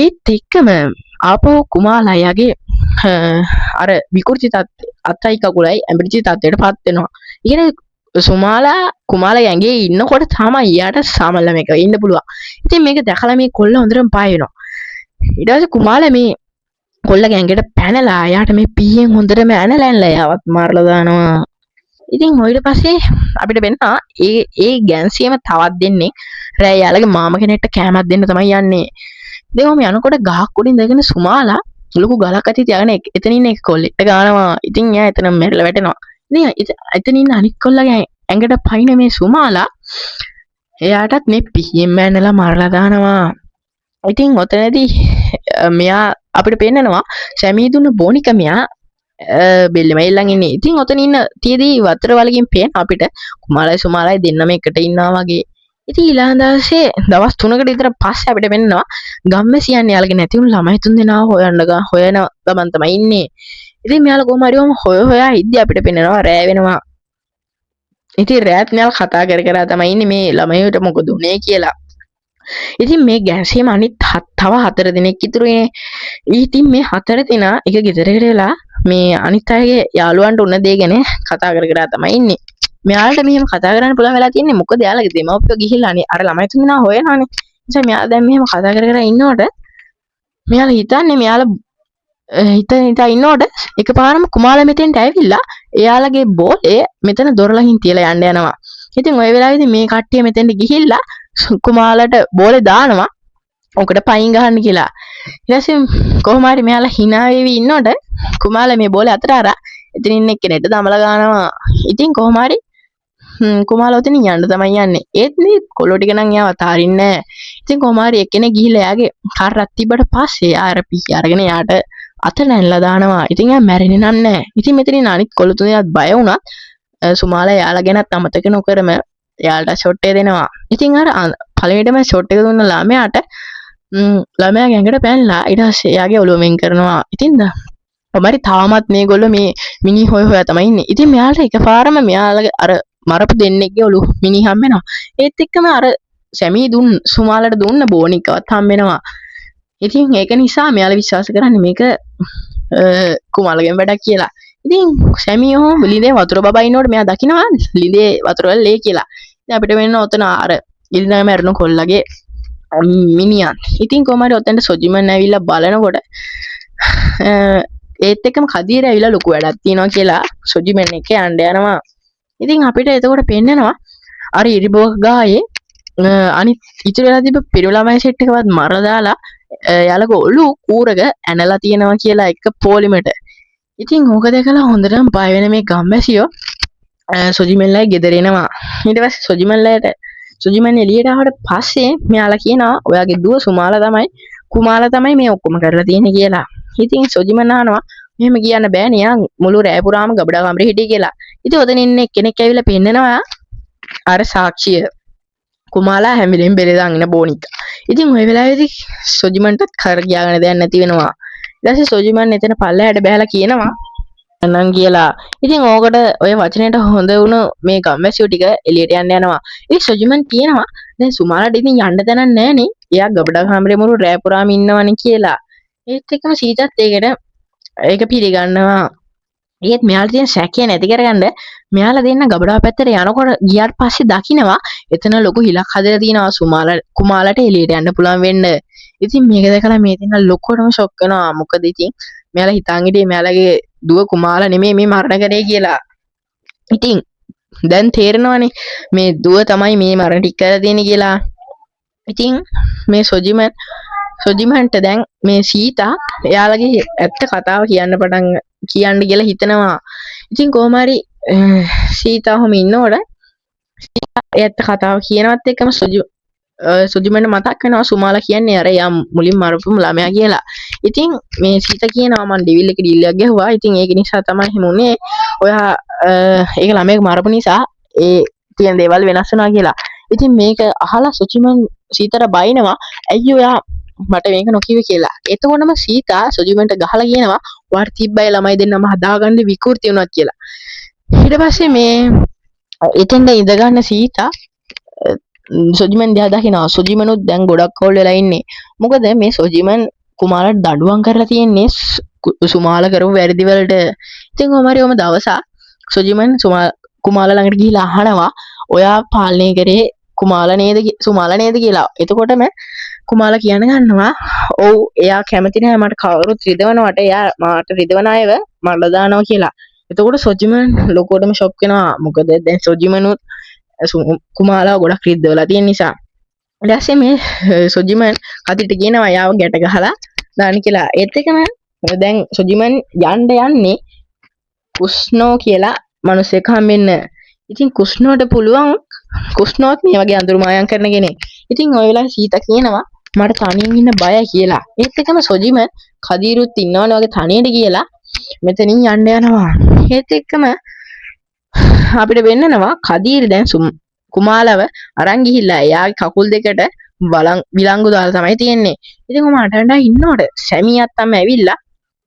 ඒත් එක්කම ආපහු කුමාලා යාගේ අර විකෘති අතයි කකුලයි ඇඹරිච්ච තත්ත්වයට පත් වෙනවා. ඉතින් කුමාලා ඇඟේ ඉන්නකොට තමයි යාට සාමල්ලම එක ඉන්න පුළුවන්. ඉතින් මේක දැකලා මේ කොල්ල හොඳටම පාය වෙනවා. ඊට පස්සේ කුමාලා මේ කොල්ලගේ ඇඟට පැනලා යාට මේ පීයෙන් හොඳටම ඇනලා යාවත් මාරලා දානවා. ඉතින් ඊට පස්සේ අපිට වෙනවා ඒ ගැන්සියම තවත් දෙන්නේ රෑ යාලගේ මාම කෙනෙක්ට කෑමක් දෙන්න තමයි යන්නේ. ඉතින් ඔහම යනකොට ගහක් උඩින් දැගෙන සුමාලා ලොකු ගලක් අතේ තියාගෙන එතන ඉන්න එක කොල්ලෙක්ට ගානවා. ඉතින් එයා එතන මැරලා වැටෙනවා. ඉතින් එතන ඉන්න අනිත් කොල්ලගේ ඇඟට පයින් මේ සුමාලා එයාටත් මේ පිහියෙන් මැනලා මරලා දානවා. ඉතින් ඔතනදී මෙයා අපිට පේන්නනවා සැමී දුන්න බෝනික මෙයා බෙල්ලෙම ඉල්ලන් ඉන්නේ. ඉතින් ඔතන ඉන්න තියදී වතුර වලකින් පේන අපිට කුමාරයි සුමාලයි දෙන්නම එකට ඉන්නවා වගේ. ඉතින් ඊළඟ දවසේ දවස් 3කට විතර පස්සේ අපිට වෙන්නවා ගම්මැසියන් යාලගේ නැති වුණු ළමයි තුන්දෙනා හොයන ගමන් තමයි ඉන්නේ. ඉතින් මෙයාලා කොහොම හරි හොයා ඉද්දි අපිට පේනවා රෑ වෙනවා. ඉතින් රෑත් මෙයාලා කතා කර තමයි ඉන්නේ මේ ළමයිට මොකද උනේ කියලා. ඉතින් මේ ගැන්සියම අනිත් තව 4 දෙනෙක් ඉතුරුනේ. ඉතින් මේ 4 දෙනා එක ගෙදරකට වෙලා මේ අනිත් අයගේ යාළුවන්ට උන දේ ගැන කතා කර තමයි ඉන්නේ. මෙයාලට මෙහෙම කතා කරන්න පුළුවන් වෙලා තියෙන්නේ මොකද යාළුවගේ දෙමව්පියෝ ගිහිල්ලා අර ළමයි තුන්දෙනා හොයනවානේ. නිසා මෙයා දැන් මෙහෙම කතා කර ඉන්නකොට මෙයාලා හිතන්නේ මෙයාලා හිතා ඉන්නකොට එකපාරම කුමාලා මෙතෙන්ට ඇවිල්ලා එයාලගේ බෝලේ මෙතන දොර ළඟින් තියලා යන්න යනවා. ඉතින් ওই වෙලාවේදී මේ කට්ටිය මෙතෙන්ට ගිහිල්ලා කුමාලට බෝලේ දානවා. ඔකට පයින් ගහන්න කියලා. ඊට පස්සේ කොහොම හරි මෙයාලා hina වෙවි ඉන්නකොට කුමාලා මේ බෝලේ අතට අරන් එතන ඉන්න එක්කෙනෙක්ට දමලා ගන්නවා. ඉතින් කොහොම හරි කුමාලා උතන යන්න තමයි යන්නේ. ඒත් මේ කොල්ලෝ ටික නම් යාව අතාරින්නේ නැහැ. ඉතින් කොහොම හරි එක්කෙනෙක් ගිහිල්ලා එයාගේ කරක් තිබ්බට පස්සේ ආර පිහි අරගෙන යාට අත නැන්ලා දානවා. ඉතින් එයා මැරෙන්නේ නැහැ. ඉතින් මෙතනින් අනිත් කොල්ලෝ තුනත් බය වුණා. සුමාලා යාලා ගැනත් අමතක නොකරම එයාලට ෂොට් එක දෙනවා. ඉතින් අර පළවෙනිටම ෂොට් එක දුන්න ළමයාට ළමයා ඇඟට පැනලා ඊට පස්සේ එයාගේ ඔළුව මෙන් කරනවා. ඉතින් කොහමරි තාමත් මේගොල්ලෝ මේ මිනි හොයා තමයි ඉන්නේ. ඉතින් මෙයාලට එකපාරම මෙයාලගේ අර මරපු දෙන්නෙක්ගේ ඔළුව මිනි හම් වෙනවා. ඒත් එක්කම අර සැමී සුමාලට දුන්න බෝනිකවත් හම් වෙනවා. ඉතින් ඒක නිසා මෙයාලා විශ්වාස කරන්නේ මේක කුමාලගෙන් වැඩක් කියලා. ඉතින් සැමී ලිඳේ වතුර බබා ඉන්නකොට මෙයා දකිනවා ලිඳේ වතුර වල ලේ කියලා. ඉතින් අපිට වෙන්න ඔතන අර ඉල්ලම මැරුණු කොල්ලගේ මිනිහන්. ඉතින් කොහමද ඔතෙන්ට සොජිමන් ඇවිල්ලා බලනකොට ඒත් එක්කම කදීර ඇවිල්ලා ලොකු වැඩක් තියෙනවා කියලා සොජිමන් එක යන්න යනවා. ඉතින් අපිට එතකොට පෙන්නනවා අර ඉරිබෝක ගායේ අනිත් ඉතුරු වෙලා තිබ්බ පිරුළමයි සෙට් එකවත් මර දාලා යාලගේ ඔළුව කූරක ඇනලා තියෙනවා කියලා එක පොලිමට. ඉතින් ඕක දැකලා හොඳටම බය වෙන මේ ගම්මැසියෝ සොජිමන්ලයි ගෙදර එනවා. ඊට පස්සේ සොජිමන් එළියට ආවට පස්සේ මෙයාලා කියනවා ඔයාගේ දුව කුමාලා තමයි මේ ඔක්කොම කරලා තියෙන්නේ කියලා. ඉතින් සොජිමන් අහනවා මෙහෙම කියන්න බෑනේ යා මුළු රෑ පුරාම ගබඩා කමරේ හිටියේ කියලා. ඉතින් ඔතන ඉන්න කෙනෙක් ඇවිල්ලා පෙන්නනවා අර සාක්ෂිය කුමාලා හැම වෙලෙම බෙරෙදාන් ඉන්න බෝනික. ඉතින් ওই වෙලාවේදී සොජිමන්ටත් කර ගියාගෙන දැන් නැති වෙනවා. ඊට පස්සේ සොජිමන් එතන පල්ලෙහාට බහැලා කියනවා නං කියලා. ඉතින් ඕකට ඔය වචනයට හොඳ වුණු මේ ගම්මැසියෝ ටික එළියට යනවා. ඒ සොජිමන් කියනවා දැන් සුමාලාට ඉතින් යන්න තැනක් නැහනේ. එයා ගබඩා කාමරේ මුළු රෑ පුරාම ඉන්නවනේ කියලා. ඒත් එක්කම සීතත් ඒක පිළිගන්නවා. ඒත් මෙයාලා තියෙන සැකය නැති කරගන්න මෙයාලා දෙන්න ගබඩාව පැත්තට යනකොට ගියාට පස්සේ දකින්නවා එතන ලොකු හිලක් හදලා තියෙනවා කුමාලට එළියට යන්න පුළුවන් වෙන්න. ඉතින් මේක දැකලා මේ දෙන්න ලොකටම ෂොක් වෙනවා. මොකද ඉතින් මෙයාලා හිතාන් හිටියේ මෙයාලගේ දුව කුමාලා නෙමෙයි මේ මරණ කරේ කියලා. ඉතින් දැන් තේරෙනවනේ මේ දුව තමයි මේ මරණ ටික කරලා තියෙන්නේ කියලා. ඉතින් මේ සොජිමන්ට දැන් මේ සීතා එයාලගේ ඇත්ත කතාව කියන්න කියලා හිතනවා. ඉතින් කොහොම හරි සීතා ඔහොම ඉන්නකොට ඇත්ත කතාව කියනවත් එක්කම සුජිමන්ට මතක් වෙනවා සුමාලා කියන්නේ අර යා මුලින් මරපු ළමයා කියලා. ඉතින් මේ සීතා කියනවා මං ඩෙවිල් එක ඩීල් එකක් ගැහුවා. ඉතින් ඒක නිසා තමයි එහෙම උනේ. ඔයා ඒක ළමයෙක් මරපු නිසා ඒ තියෙන දේවල් වෙනස් වුණා කියලා. ඉතින් මේක අහලා සුජිමන් සීතාට බයිනවා. ඇයි ඔයා මට මේක නොකියුවේ කියලා. එතකොටම සීතා සුජිමන්ට ගහලා කියනවා ඔයාට තිබ්බයි ළමයි දෙන්නම හදාගන්න විකෘති වුණා කියලා. ඊට පස්සේ මේ එතෙන්ද ඉඳගන්න සීතා සොජිමන් දිහා දකිනවා. සොජිමනුත් දැන් ගොඩක් කවුල් වෙලා ඉන්නේ. මොකද මේ සොජිමන් කුමාරට දඩුවම් කරලා තියෙන්නේ සුමාලා කරපු වැරදි වලට. ඉතින් කොහමරි දවසක් සොජිමන් කුමාලා ළඟට ගිහිල්ලා අහනවා ඔයා පාලනය කරේ සුමාලා නේද කියලා. එතකොටම කුමාලා කියන ගන්නවා ඔව් එයා කැමති නැහැ මට කවුරුත් රිදවනවට එයා මාට රිදවන අයව මරලා දානවා කියලා. එතකොට සොජිමන් ලොකෝටම ෂොක් වෙනවා. මොකද දැන් සොජිමනුත් කුමාලාව ගොඩක් රිද්දවලා තියෙන නිසා. ඊට පස්සේ මේ සොජිමන් කතිට කියනවා යාව ගැට ගහලා දාන්න කියලා. ඒත් එකම දැන් සොජිමන් යන්නේ කුස්නෝ කියලා මිනිහෙක් හම්බෙන්න. ඉතින් කුස්නෝට පුළුවන් කුස්නෝත් මේ වගේ අඳුරු මායම් කරන කෙනෙක්. ඉතින් ওই වෙලාවේ සීතා කියනවා මට තනියෙන් ඉන්න බයයි කියලා. ඒත් එකම සොජිමන් කදීරුත් ඉන්නවනේ වගේ තනියට කියලා මෙතනින් යන්න යනවා. ඒත් එක්කම අපිට වෙන්නනවා කදීර් දැන් කුමාලව අරන් ගිහිල්ලා එයාගේ කකුල් දෙකට විලංගු දාලා තමයි තියෙන්නේ. ඉතින් කොහොම අඬ ඉන්නකොට සැමියාත් තමයි ඇවිල්ලා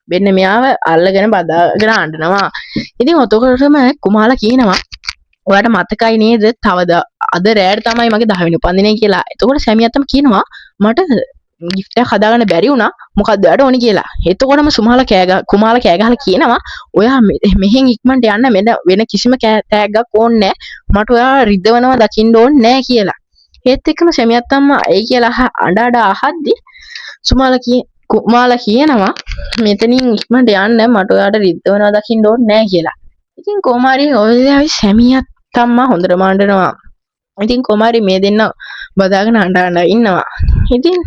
වෙන්න මෙයාව අල්ලගෙන බදාගෙන අඬනවා. ඉතින් ඔතකොටම කුමාලා කියනවා ඔයාට මතකයි නේද තවද අද රෑට තමයි මගේ 10 වෙනි උපන්දිනේ කියලා. එතකොට සැමියාත් කියනවා මට ගිෆ්ට් එකක් හදාගන්න බැරි වුණා මොකක්ද ඔයාට ඕනි කියලා. එතකොටම කුමාලා කෑ ගහලා කියනවා ඔයා මෙහෙන් ඉක්මනට යන්න වෙන කිසිම තෑග්ගක් ඕනේ නැහැ. මට ඔයා රිදවනවා දකින්න ඕනේ නැහැ කියලා. ඒත් එක්කම සැමියාත් අම්මා ඒ කියලා අඬ අහද්දි කුමාලා කියනවා මෙතනින් ඉක්මනට යන්න මට ඔයාට රිදවනවා දකින්න ඕනේ නැහැ කියලා. ඉතින් කොමාරි ඔය සැමියාත් අම්මා හොඳටම අඬනවා. ඉතින් කොමාරි මේ දෙන්න බදාගෙන අඬ ඉන්නවා. ඉතින්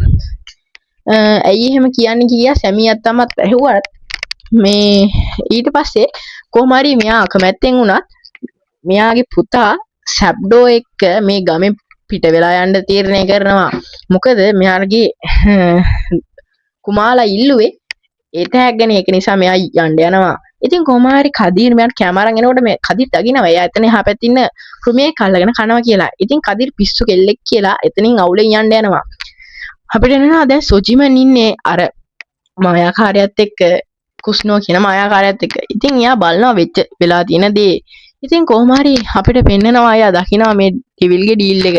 ඇයි එහෙම කියන්නේ කියා සැමියාත් අම්මත් ඇහුවත් මේ ඊට පස්සේ කොහොමරි මෙයා අකමැත්තෙන් වුණත් මෙයාගේ පුතා සැබ්ඩෝ එක්ක මේ ගමෙන් පිට වෙලා යන්න තීරණය කරනවා. මොකද මෙයාගේ කුමාලා ඉල්ලුවේ ඒ තෑග්ගනේ ඒක නිසා මෙයා යන්න යනවා. ඉතින් කොහොමරි කදීර් මෙයාට කැමරාන් එනකොට මේ කදීර් දකින්නවා එයා එතන එහා පැත්තේ ඉන්න ක්‍රමයේ කල්ලාගෙන කනවා කියලා. ඉතින් කදීර් පිස්සු කෙල්ලෙක් කියලා එතනින් අවුලෙන් යන්න යනවා. අපිට එනවා දැන් සොජිමන් ඉන්නේ අර මායාකාරයත් එක්ක කුස්නෝ කියන මායාකාරයත් එක්ක. ඉතින් එයා බලනවා වෙලා තියෙන දේ. ඉතින් කොහොම හරි අපිට පෙන්නනවා එයා දකිනවා මේ ඩෙවිල්ගේ ඩීල් එක.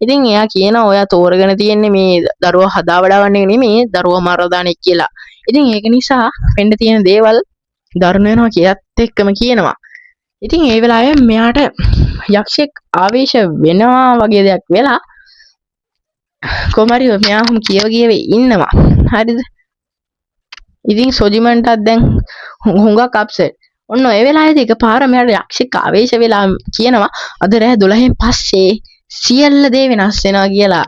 ඉතින් එයා කියනවා ඔයා තෝරගෙන තියෙන්නේ මේ දරුවා හදා වඩා ගන්න එක නෙමෙයි දරුවා මරලා දාන එක කියලා. ඉතින් ඒක නිසා වෙන්න තියෙන දේවල් දරුණු වෙනවා කියත් එක්කම කියනවා. ඉතින් ඒ වෙලාවේ මෙයාට යක්ෂයෙක් ආවේශ වෙනවා වගේ දෙයක් වෙලා කොමාරි මෙයා හුම් කියව ඉන්නවා. හරිද? ඉතින් සොජිමන්ටත් දැන් හුඟක් අප්සෙට්. ඔන්න ඒ වෙලාවේදී එකපාර මෙයාට යක්ෂයෙක් ආවේශ වෙලා කියනවා අද රෑ 12න් පස්සේ සියල්ල දේ වෙනස් වෙනවා කියලා.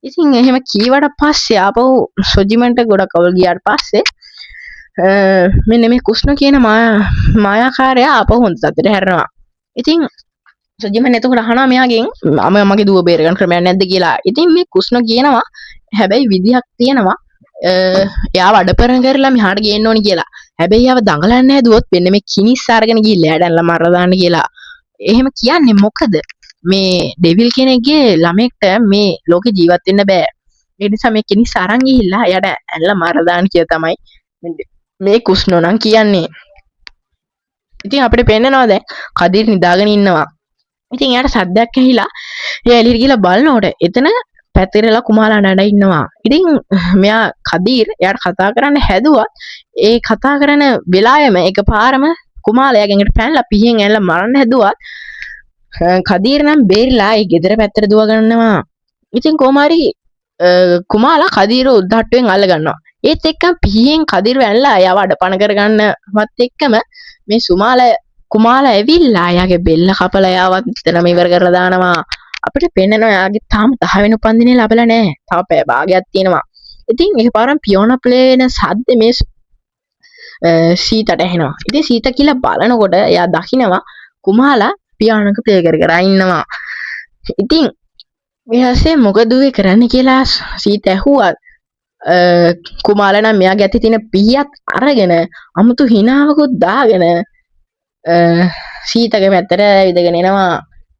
ඉතින් එහෙම කීවට පස්සේ ආපහු සොජිමන්ට ගොඩක් අවුල් ගියාට පස්සේ මෙන්න මේ කුෂ්ණ කියන මායාකාරයා ආපහු හොඳ තත්ත්වයට හැරෙනවා. ඉතින් සොජිමන් එතකොට අහනවා මෙයාගෙන් මගේ දුව බේරගන්න ක්‍රමයක් නැද්ද කියලා. ඉතින් මේ කුෂ්ණ කියනවා හැබැයි විදිහක් තියෙනවා. එයාව අඩපරණ කරලා මෙහාට ගේන්න ඕනි කියලා. හැබැයි එයාව දඟලන්න හැදුවොත් මෙන්න මේ කිනිස් අරගෙන ගිහිල්ලා ඇඩන්ලා මරලා දාන්න කියලා. එහෙම කියන්නේ මොකද? මේ ඩෙවිල් කෙනෙක්ගේ ළමෙක්ට මේ ලෝකේ ජීවත් වෙන්න බෑ. ඒ නිසා මේ කිනිස් අරන් ගිහිල්ලා එයාට ඇඩන්ලා මරලා දාන්න කියලා තමයි මේ කුෂ්ණ නම් කියන්නේ. ඉතින් අපිට පේන්නනවා දැන් කදීර් නිදාගෙන ඉන්නවා. ඉතින් එයාට සද්දයක් ඇහිලා එයා එළියට ගිහලා බලනකොට එතන පැතිරලා කුමාලා නඩ ඉන්නවා. ඉතින් මෙයා කදීර් එයාට කතා කරන්න හැදුවත් ඒ කතා කරන වෙලාවෙම එකපාරම කුමාලා එයාගෙන් පැනලා පිහින් ඇනලා මරන්න හැදුවත් කදීර් නම් බේරිලා ඒ ගෙදර පැත්තට දුව ගන්නවා. ඉතින් කොමාරි කුමාලා කදීර උද්දට්ටුවෙන් අල්ල ගන්නවා. ඒත් එක්කම පිහියෙන් කදීර ඇනලා එයාව අඩපණ කරගන්නවත් එක්කම මේ කුමාලා ඇවිල්ලා එයාගේ බෙල්ල කපලා එයාවත් එතනම ඉවර කරලා දානවා. අපිට පෙන්නනවා එයාගේ තාම 10 වෙනි උපන්දිනේ ලැබලා නැහැ. තව පැය භාගයක් තියෙනවා. ඉතින් එකපාරම පියෝනා ප්ලේන සද්ද මේ සීතට ඇහෙනවා. ඉතින් සීත කියලා බලනකොට එයා දකිනවා කුමාලා පියානෝක ප්ලේ කර කර ඉන්නවා. ඉතින් මෙයාසේ මොකද උවේ කරන්න කියලා සීත ඇහුවා. කුමාලා නම් මෙයාගේ ඇති තියෙන පිහියත් අරගෙන අමුතු හිනාවකුත් දාගෙන සීතගේ පැත්තට ඇවිදගෙන එනවා.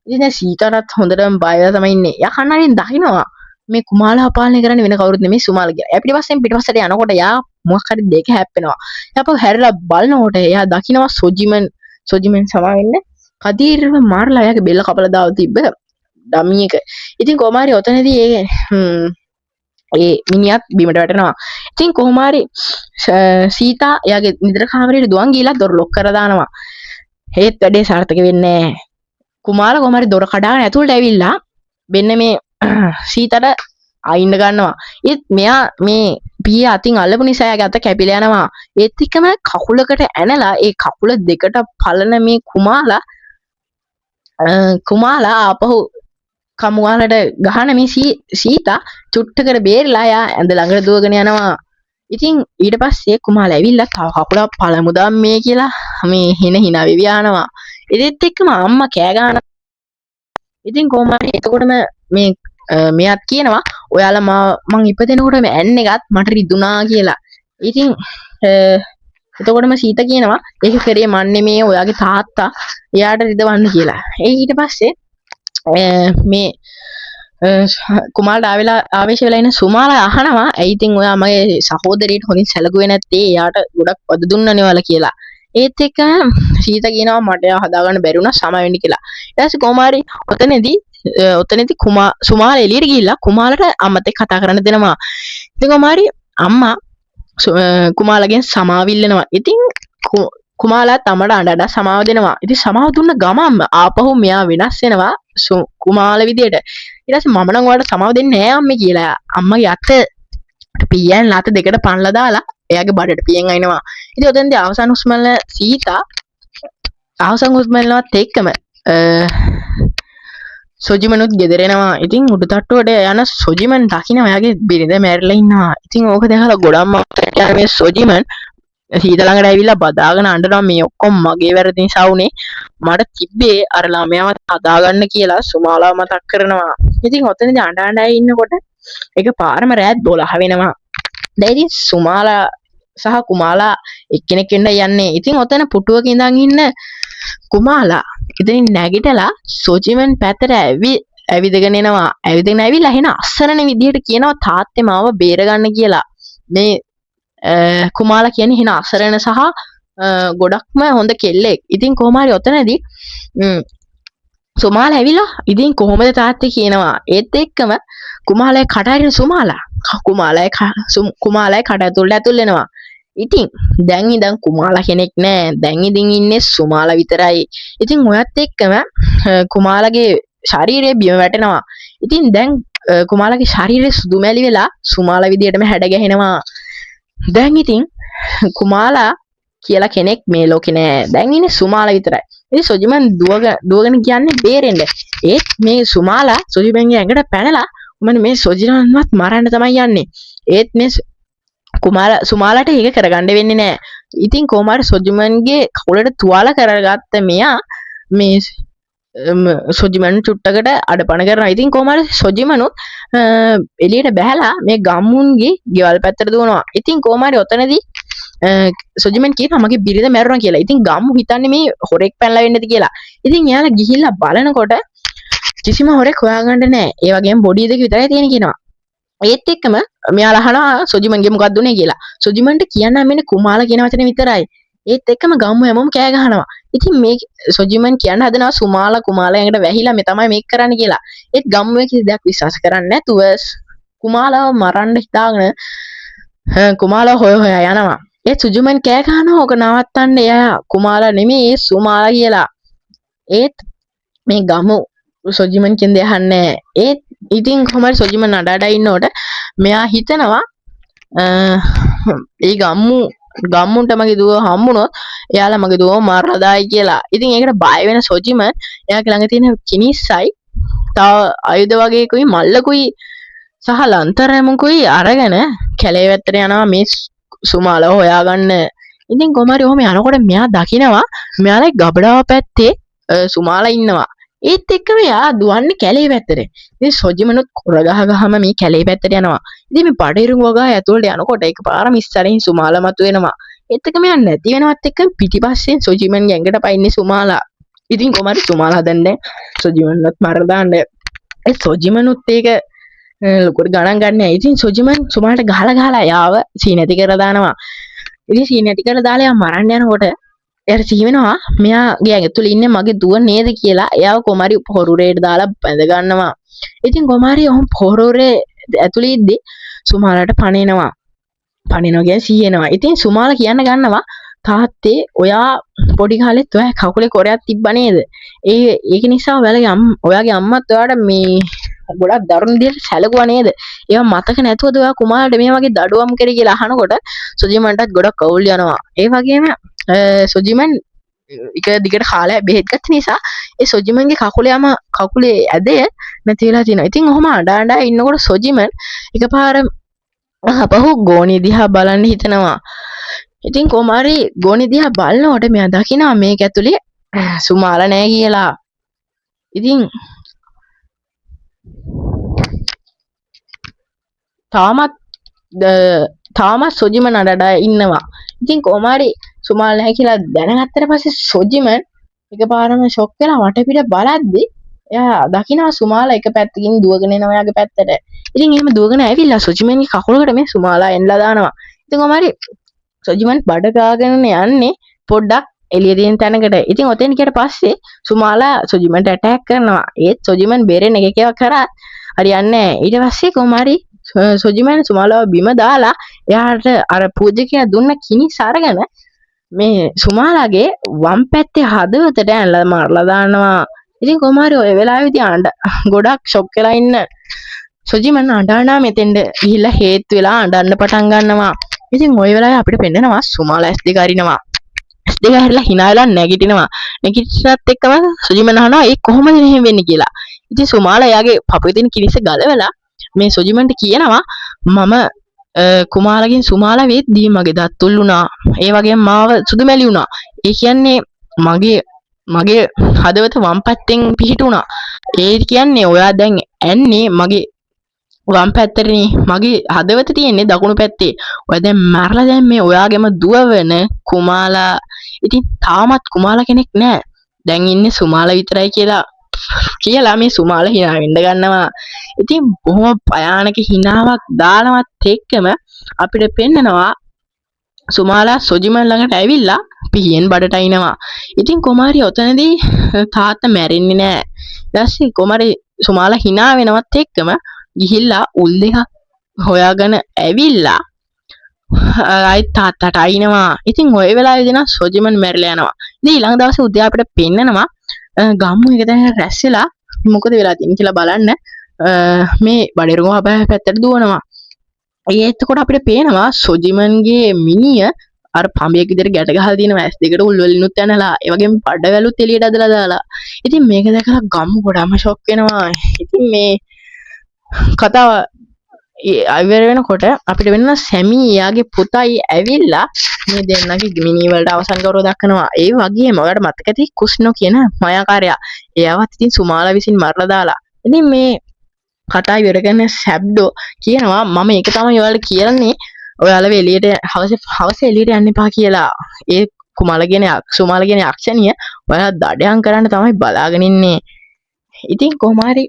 ඉතින් සීතටත් හොඳටම බයව තමයි ඉන්නේ. එයා කන්නරින් දකිනවා මේ කුමාලා පාලනය කරන්නේ වෙන කවුරුත් නෙමෙයි සුමාලා කියලා. එයා පිටිපස්සට යනකොට එයා මොකක් හරි දෙක හැප්පෙනවා. එයා හැරිලා බලනකොට එයා දකිනවා සොජිමන් සමා වෙන්න කදීරව මාරලා එයාගේ බෙල්ල කපලා දාව තිබ්බ ඩමි එක. ඉතින් කොමාරි ඔතනදී ඒ මිනිහත් බිමට වැටෙනවා. ඉතින් කොහොමාරි සීතා එයාගේ නිදර කාමරේට දුවන් ගිහලා දොර ලොක් කරලා දානවා. හේත් වැඩේ සාර්ථක වෙන්නේ නැහැ. කුමාලා කොහොමරි දොර කඩාගෙන ඇතුළට ඇවිල්ලා මෙන්න මේ සීතට අයින්න ගන්නවා. ඒත් මෙයා මේ පිය අතින් අල්ලපු නිසා එයාගේ අත කැපිලා යනවා. ඒත් එක්කම කකුලකට ඇනලා ඒ කකුල දෙකට පලන මේ කුමාලා ආපහු කමුවාලට ගහන මේ සීතා චුට්ටකට බේරලා යා ඇඳ ළඟට දුවගෙන යනවා. ඉතින් ඊට පස්සේ කුමාලා ඇවිල්ලා තව කකුලක් පළමු මේ කියලා මේ හිනා වෙවි යනවා. ඒත් එක්කම අම්මා කෑ ගන්නවා. ඉතින් කොහොමද එතකොටම මෙයාත් කියනවා ඔයාලා මං ඉපදෙනකොට මේ ඇන් එකත් මට රිදුනා කියලා. ඉතින් එතකොටම සීතා කියනවා ඒක කරේ මන් නෙමේ ඔයාගේ තාත්තා එයාට රිදවන්න කියලා. ඊට පස්සේ මේ කුමාරට ආවේශ වෙලා ඉන්න සුමාලා අහනවා ඇයි ඉතින් ඔයා මගේ සහෝදරියට හොඳින් සැලකුවේ නැත්තේ එයාට ගොඩක් වද දුන්නනේ ඔයාලා කියලා. ඒත් එක්ක සීතා කියනවා මට එයා හදාගන්න බැරි වුණා සම වෙන්න කියලා. ඊට පස්සේ කොමාරි ඔතනදී සුමාලා එළියට ගිහිල්ලා කුමාලට අම්මත් එක්ක කතා කරන්න දෙනවා. ඉතින් කොමාරි අම්මා කුමාලගෙන් සමාව ඉල්ලනවා. ඉතින් කුමාලාත් අම්මට අඬ සමාව දෙනවා. ඉතින් සමාව දුන්න ගමන්ම ආපහු මෙයා වෙනස් වෙනවා කුමාල විදියට. ඊට පස්සේ මම නම් ඔයාලට සමාව දෙන්නේ නැහැ අම්මේ කියලා. අම්මගේ අත පියයන් ලත දෙකට පනලා දාලා එයාගේ බඩට පියෙන් අයිනවා. ඉතින් ඔතෙන්දී අවසන් හුස්මල්ල සීතා අවසන් හුස්මල්ලවත් එක්කම සොජිමනුත් ගෙදර එනවා. ඉතින් උඩු තට්ටුවට යන සොජිමන් දකින්න එයාගේ බිරිඳ මැරිලා ඉන්නවා. ඉතින් ඕක දැකලා ගොඩක්ම අතට මේ සොජිමන් සීතා ළඟට ඇවිල්ලා බදාගෙන අඬනවා මේ ඔක්කොම මගේ වැරදි නිසා වුනේ. මට තිබ්බේ අර ළමයාව හදාගන්න කියලා සුමාලාව මතක් කරනවා. ඉතින් ඔතනදී අඬ ඉන්නකොට එකපාරම රෑත් 12 වෙනවා. දැන් ඉතින් සුමාලා සහ කුමාලා එක්කෙනෙක් වෙන්න යන්නේ. ඉතින් ඔතන පුටුවක ඉඳන් ඉන්න කුමාලා ඉතින් නැගිටලා සොජිමන් පැත්තට ඇවිදගෙන එනවා. ඇවිදගෙන ඇවිල්ලා එහෙන අස්සරණ විදියට කියනවා තාත්තේ මාව බේරගන්න කියලා. මේ කුමාලා කියන්නේ එහෙන අසරණ සහ ගොඩක්ම හොඳ කෙල්ලෙක්. ඉතින් කොහොමාරි ඔතනදී සුමාලා ඇවිල්ලා ඉතින් කොහොමද තාත්තේ කියනවා. ඒත් එක්කම කුමාලයි කට අරින කුමාලයි කට ඇතුල් වෙනවා. ඉතින් දැන් ඉඳන් කුමාලා කෙනෙක් නෑ. දැන් ඉතින් ඉන්නේ සුමාලා විතරයි. ඉතින් ඔයත් එක්කම කුමාලාගේ ශරීරය බිම වැටෙනවා. ඉතින් දැන් කුමාලාගේ ශරීරය සුදු මැලි වෙලා සුමාලා විදියටම හැඩ ගැහෙනවා. දැන් ඉතින් කුමාලා කියලා කෙනෙක් මේ ලෝකේ නෑ. දැන් ඉන්නේ සුමාලා විතරයි. ඉතින් සොජිමන් දුවගෙන කියන්නේ බේරෙන්න. ඒත් මේ සුමාලා සොජිමන්ගේ ඇඟට පැනලා මේ සොජිමන්වත් මරන්න තමයි යන්නේ. ඒත් මේ සුමාලාට ඒක කරගන්න වෙන්නේ නැහැ. ඉතින් කොහොමද සොජිමන්ගේ කකුලට තුවාල කරගත්ත මෙයා මේ සොජිමන් චුට්ටකට අඩපණ කරනවා. ඉතින් කොහොමද සොජිමනුත් එළියට බහැලා මේ ගම්මුන්ගේ ගෙවල් පැත්තට දුවනවා. ඉතින් කොහොමද ඔතනදී සොජිමන් කියනවා මගේ බිරිඳ මැරුණා කියලා. ඉතින් ගම්මු හිතන්නේ මේ හොරෙක් පැනලා වෙන්නද කියලා. ඉතින් එයාලා ගිහිල්ලා බලනකොට කිසිම හොරෙක් හොයාගන්න නැහැ. ඒ වගේම බොඩි දෙක විතරයි තියෙන කියනවා. ඒත් එක්කම මෙයාලා අහනවා සොජිමන්ගේ මොකක්ද උනේ කියලා. සොජිමන්ට කියන්න මෙන්න කුමාලා කියන වචනේ විතරයි. ඒත් එක්කම ගම්මු හැමෝම කෑ ගහනවා. ඉතින් මේ සොජිමන් කියන්න හදනවා කුමාලා ඇඟට වැහිලා මේ තමයි මේක කරන්න කියලා. ඒත් ගම්මුවේ කිසි දෙයක් විශ්වාස කරන්නේ නැතුව කුමාලාව මරන්න හිතාගෙන කුමාලාව හොයා යනවා. ඒත් සොජිමන් කෑ ගහනවා ඕක නවත්තන්න එයා කුමාලා නෙමෙයි සුමාලා කියලා. ඒත් මේ ගමු සොජිමන් කියන්නේ අහන්නේ. ඒත් ඉතින් කොහමද සොජිමන් අඬ ඉන්නකොට මෙයා හිතනවා ඒ ගම්මුන්ට මගේ දුව හම්බුනොත් එයාලා මගේ දුව මරලා දායි කියලා. ඉතින් ඒකට බය වෙන සොජිමන් එයාගේ ළඟ තියෙන කිනිස්සයි තව ආයුධ වගේකුයි මල්ලකුයි සහ ලන්තරමුකුයි අරගෙන කැලේ වැත්තට යනවා මේ සුමාල හොයාගන්න. ඉතින් කොමාරි ඔහොම යනකොට මෙයා දකිනවා මෙයාලා ගබඩාව පැත්තේ සුමාලා ඉන්නවා. ඒත් එක්කම එයා දුවන්නේ කැලේ පැත්තට. ඉතින් සොජිමනුත් කොර ගහම මේ කැලේ පැත්තට යනවා. ඉතින් මේ බඩිරුන් වගා ඇතුළට යනකොට එකපාරම ඉස්සරින් සුමාලා මතුවෙනවා. ඒත් එක්කම යන්නේ නැති වෙනවත් එක්ක පිටිපස්සෙන් සොජිමන්ගේ ඇඟට පයින්නේ සුමාලා. ඉතින් කොමාරි සුමාලා හදන්නේ සොජිමන්වත් මරලා දාන්න. ඒ සොජිමනුත් ඒක ලොකුට ගණන් ගන්න නැහැ. ඉතින් සොජිමන් සුමාලට ගහලා යාව සීනැති කරලා දානවා. ඉතින් සීනැති කරලා දාලා යා මරන්න යනකොට එයාට සිහි වෙනවා මෙයාගේ ඇතුළේ ඉන්නේ මගේ දුව නේද කියලා. එයාව කොමාරි පොරුරේට දාලා බැඳ ගන්නවා. ඉතින් කොමාරි ඔහොම පොරුරේ ඇතුළේ ඉද්දි සුමාලට පණිනවා. පණිනවා කියන්නේ සිහි වෙනවා. ඉතින් සුමාල කියන්න ගන්නවා තාත්තේ ඔයා පොඩි කාලෙත් ඔයා කකුලේ කොරයක් තිබ්බා නේද? ඒක නිසා ඔයාගේ අම්මත් ඔයාට මේ ගොඩක් දරුණු විදිහට සැලකුවා නේද? ඒවා මතක නැතුවද ඔයා කුමාරට මේ වගේ දඩුවම් කරේ කියලා අහනකොට සොජිමන්ටත් ගොඩක් කවුල් යනවා. ඒ වගේම සොජිමන් එක දිගට කාලයක් බෙහෙත් ගත්ත නිසා ඒ සොජිමන්ගේ කකුලේ ඇදය නැති වෙලා තියෙනවා. ඉතින් ඔහොම අඬ ඉන්නකොට සොජිමන් එකපාර අපහු ගෝණි දිහා බලන්න හිතනවා. ඉතින් කොමාරි ගෝණි දිහා බලනකොට මෙයා දකිනවා මේක ඇතුලේ සුමාලා නැහැ කියලා. ඉතින් තාමත් සොජිමන් අඬ ඉන්නවා. ඉතින් කොමාරි සුමාලා නැහැ කියලා දැනගත්තට පස්සේ සොජිමන් එකපාරම ෂොක් වෙලා වටපිට බලද්දි එයා දකිනවා සුමාලා එක පැත්තකින් දුවගෙන එනවා එයාගේ පැත්තට. ඉතින් එහෙම දුවගෙන ඇවිල්ලා සොජිමන්ගේ කකුලකට මේ සුමාලා එන්නලා දානවා. ඉතින් කොමාරි සොජිමන් බඩ ගාගෙන යන්නේ පොඩ්ඩක් එළිය තියෙන තැනකට. ඉතින් ඔතෙන් ගියට පස්සේ සුමාලා සොජිමන්ට ඇටැක් කරනවා. ඒත් සොජිමන් බේරෙන්න එක කරා හරියන්නේ නැහැ. ඊට පස්සේ කොමාරි සොජිමන් සුමාලාව බිම දාලා එයාට අර පූජකයා දුන්න කිනිස් අරගෙන මේ සුමාලාගේ වම් පැත්තේ හදවතට ඇනලා මරලා දානවා. ඉතින් කොමාරි ඔය වෙලාවේදී ගොඩක් ෂොක් වෙලා ඉන්න සොජිමන් අඬනවා මෙතෙන්ද ගිහිල්ලා හේතු වෙලා අඬන්න පටන් ගන්නවා. ඉතින් ওই වෙලාවේ අපිට පෙන්නනවා සුමාලා S2 අරිනවා. S2 හැරිලා hina වෙලා නැගිටිනවා. නැගිටිනත් එක්කම සොජිමන් අහනවා ඒ කොහොමද එහෙම වෙන්නේ කියලා. ඉතින් සුමාලා එයාගේ පපුවේ තියෙන කිනිස ගලවලා මේ සොජිමන්ට කියනවා මම කුමාරගෙන් සුමාලා වෙද්දී මගේ දත් තුල් වුණා. ඒ වගේම මාව සුදු මැලි වුණා. ඒ කියන්නේ මගේ හදවත වම් පැත්තෙන් පිහිටුණා. ඒ කියන්නේ ඔයා දැන් ඇන්නේ මගේ වම් පැත්තටනේ. මගේ හදවත තියෙන්නේ දකුණු පැත්තේ. ඔයා දැන් මරලා දැන් මේ ඔයාගේම දුව වෙන කුමාලා. ඉතින් තාමත් කුමාලා කෙනෙක් නැහැ. දැන් ඉන්නේ සුමාලා විතරයි කියලා මේ සුමාලා hina වෙන්න ගන්නවා. ඉතින් බොහොම භයානක හිනාවක් දානවත් එක්කම අපිට පෙන්නනවා සුමාලා සොජිමන් ළඟට ඇවිල්ලා පිහියෙන් බඩට අයිනවා. ඉතින් කොමාරි ඔතනදී තාත්තා මැරෙන්නේ නැහැ. ඊටස්සේ කොමාරි සුමාලා hina වෙනවත් එක්කම ගිහිල්ලා උල් දෙකක් හොයාගෙන ඇවිල්ලා ආයි තාත්තට අයිනවා. ඉතින් ওই වෙලාවේදී නම් සොජිමන් මැරිලා යනවා. ඉතින් ඊළඟ දවසේ උදේ අපිට පෙන්නනවා ගම්මු එක දැන් රැස් වෙලා මොකද වෙලා තියෙන්නේ කියලා බලන්න මේ බඩේරුම අපේ පැත්තට දුවනවා. එතකොට අපිට පේනවා සොජිමන්ගේ මිනිය අර පඹයක් විදිහට ගැට ගහලා තියෙනවා. ඇස් දෙකට උල් වලිනුත් යනලා ඒ වගේම බඩවැලුත් එළියට ඇදලා දාලා. ඉතින් මේක දැකලා ගම්මු ගොඩම ෂොක් වෙනවා. ඉතින් මේ කතාව ඉවර වෙනකොට අපිට වෙන සැමි එයාගේ පුතයි ඇවිල්ලා මේ දෙන්නගේ මිනි වලට අවසන් ගෞරව දක්වනවා. ඒ වගේම ඔයාලට මතක ඇති කුස්නෝ කියන මායාකාරයා. එයාවත් ඉතින් සුමාලා විසින් මරලා දාලා. ඉතින් මේ කතා ඉවර කරන සැබ්ඩෝ කියනවා මම ඒක තමයි ඔයාලට කියන්නේ ඔයාලව එළියට හවස එළියට යන්න එපා කියලා. ඒ සුමාලා කියන යක්ෂණිය ඔයාලා දඩයන් කරන්න තමයි බලාගෙන ඉන්නේ. ඉතින් කොහොමාරි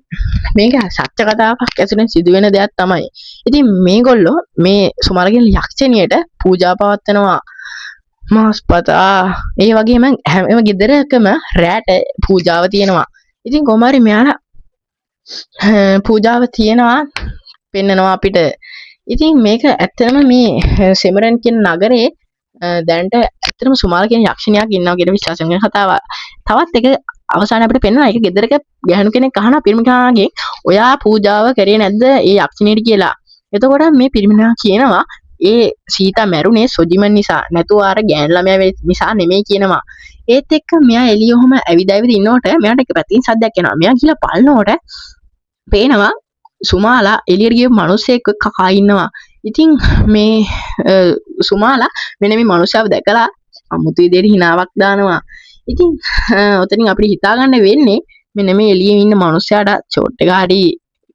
මේක සත්‍ය කතාවක් ඇතුළෙන් සිදුවෙන දෙයක් තමයි. ඉතින් මේගොල්ලෝ මේ සුමාලා කියන යක්ෂණියට පූජා පවත්වනවා. මාස්පතා ඒ වගේම හැම ගෙදරකම රැට පූජාව තියෙනවා. ඉතින් කොහොමාරි මෙයාලා පූජාව තියෙනවා පෙන්නනවා අපිට. ඉතින් මේක ඇත්තටම මේ සෙමරන් කියන නගරේ දැනට ඇත්තටම සුමාලා කියන යක්ෂණියක් ඉන්නවා කියන විශ්වාස කරන කතාවක්. තවත් එක අවසානයේ අපිට පෙන්නනවා ඒක ගෙදරක ගැහණු කෙනෙක් අහනවා පිරිමි කෙනාගෙන් ඔයා පූජාව කරේ නැද්ද ඒ යක්ෂණියට කියලා. එතකොට මේ පිරිමිනා කියනවා ඒ සීතා මැරුණේ සොජිමන් නිසා නැතුව අර ගෑන් ළමයා නිසා නෙමෙයි කියනවා. ඒත් එක්ක මෙයා එළිය ඔහම ඇවිදවිද ඉන්නකොට මෙයාට එක පැතින් සද්දයක් එනවා. මෙයා ගිහලා බලනකොට පේනවා සුමාලා එළියට ගිය මිනිස්සෙක් කකා ඉන්නවා. ඉතින් මේ සුමාලා මෙන්න මේ මිනිස්සාව දැකලා අමුතු විදිහට හිනාවක් දානවා. ඉතින් ඔතනින් අපිට හිතා ගන්න වෙන්නේ මෙන්න මේ එළියේ ඉන්න මිනිස්සයාට ෂෝට් එක හරි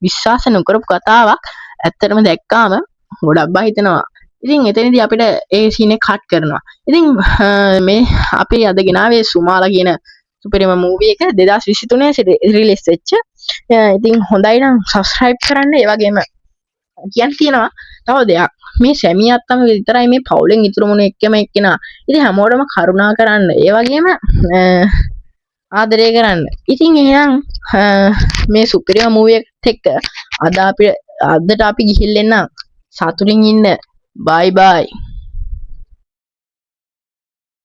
විශ්වාස නොකරපු කතාවක් ඇත්තටම දැක්කාම ගොඩක් බය හිතෙනවා. ඉතින් එතනදී අපිට ඒ සීන් එක කට් කරනවා. ඉතින් මේ අපි අද ගෙනාවේ සුමාලා කියන සුපිරිම මූවි එක 2023 රිලීස් වෙච්ච. ඉතින් හොඳයි නම් subscribe කරන්න. ඒ වගේම කියන්න තියෙනවා තව දෙයක්. මේ සැමියාත් තමයි විතරයි මේ පවුලෙන් ඉතුරු මොන එක්කම එක්කෙනා. ඉතින් හැමෝටම කරුණා කරන්න. ඒ වගේම ආදරය කරන්න. ඉතින් එහෙනම් මේ සුපිරිම මූවි එකත් එක්ක අදට අපි ගිහිල්ලා එන්න. සතුටින් ඉන්න. බයි බයි.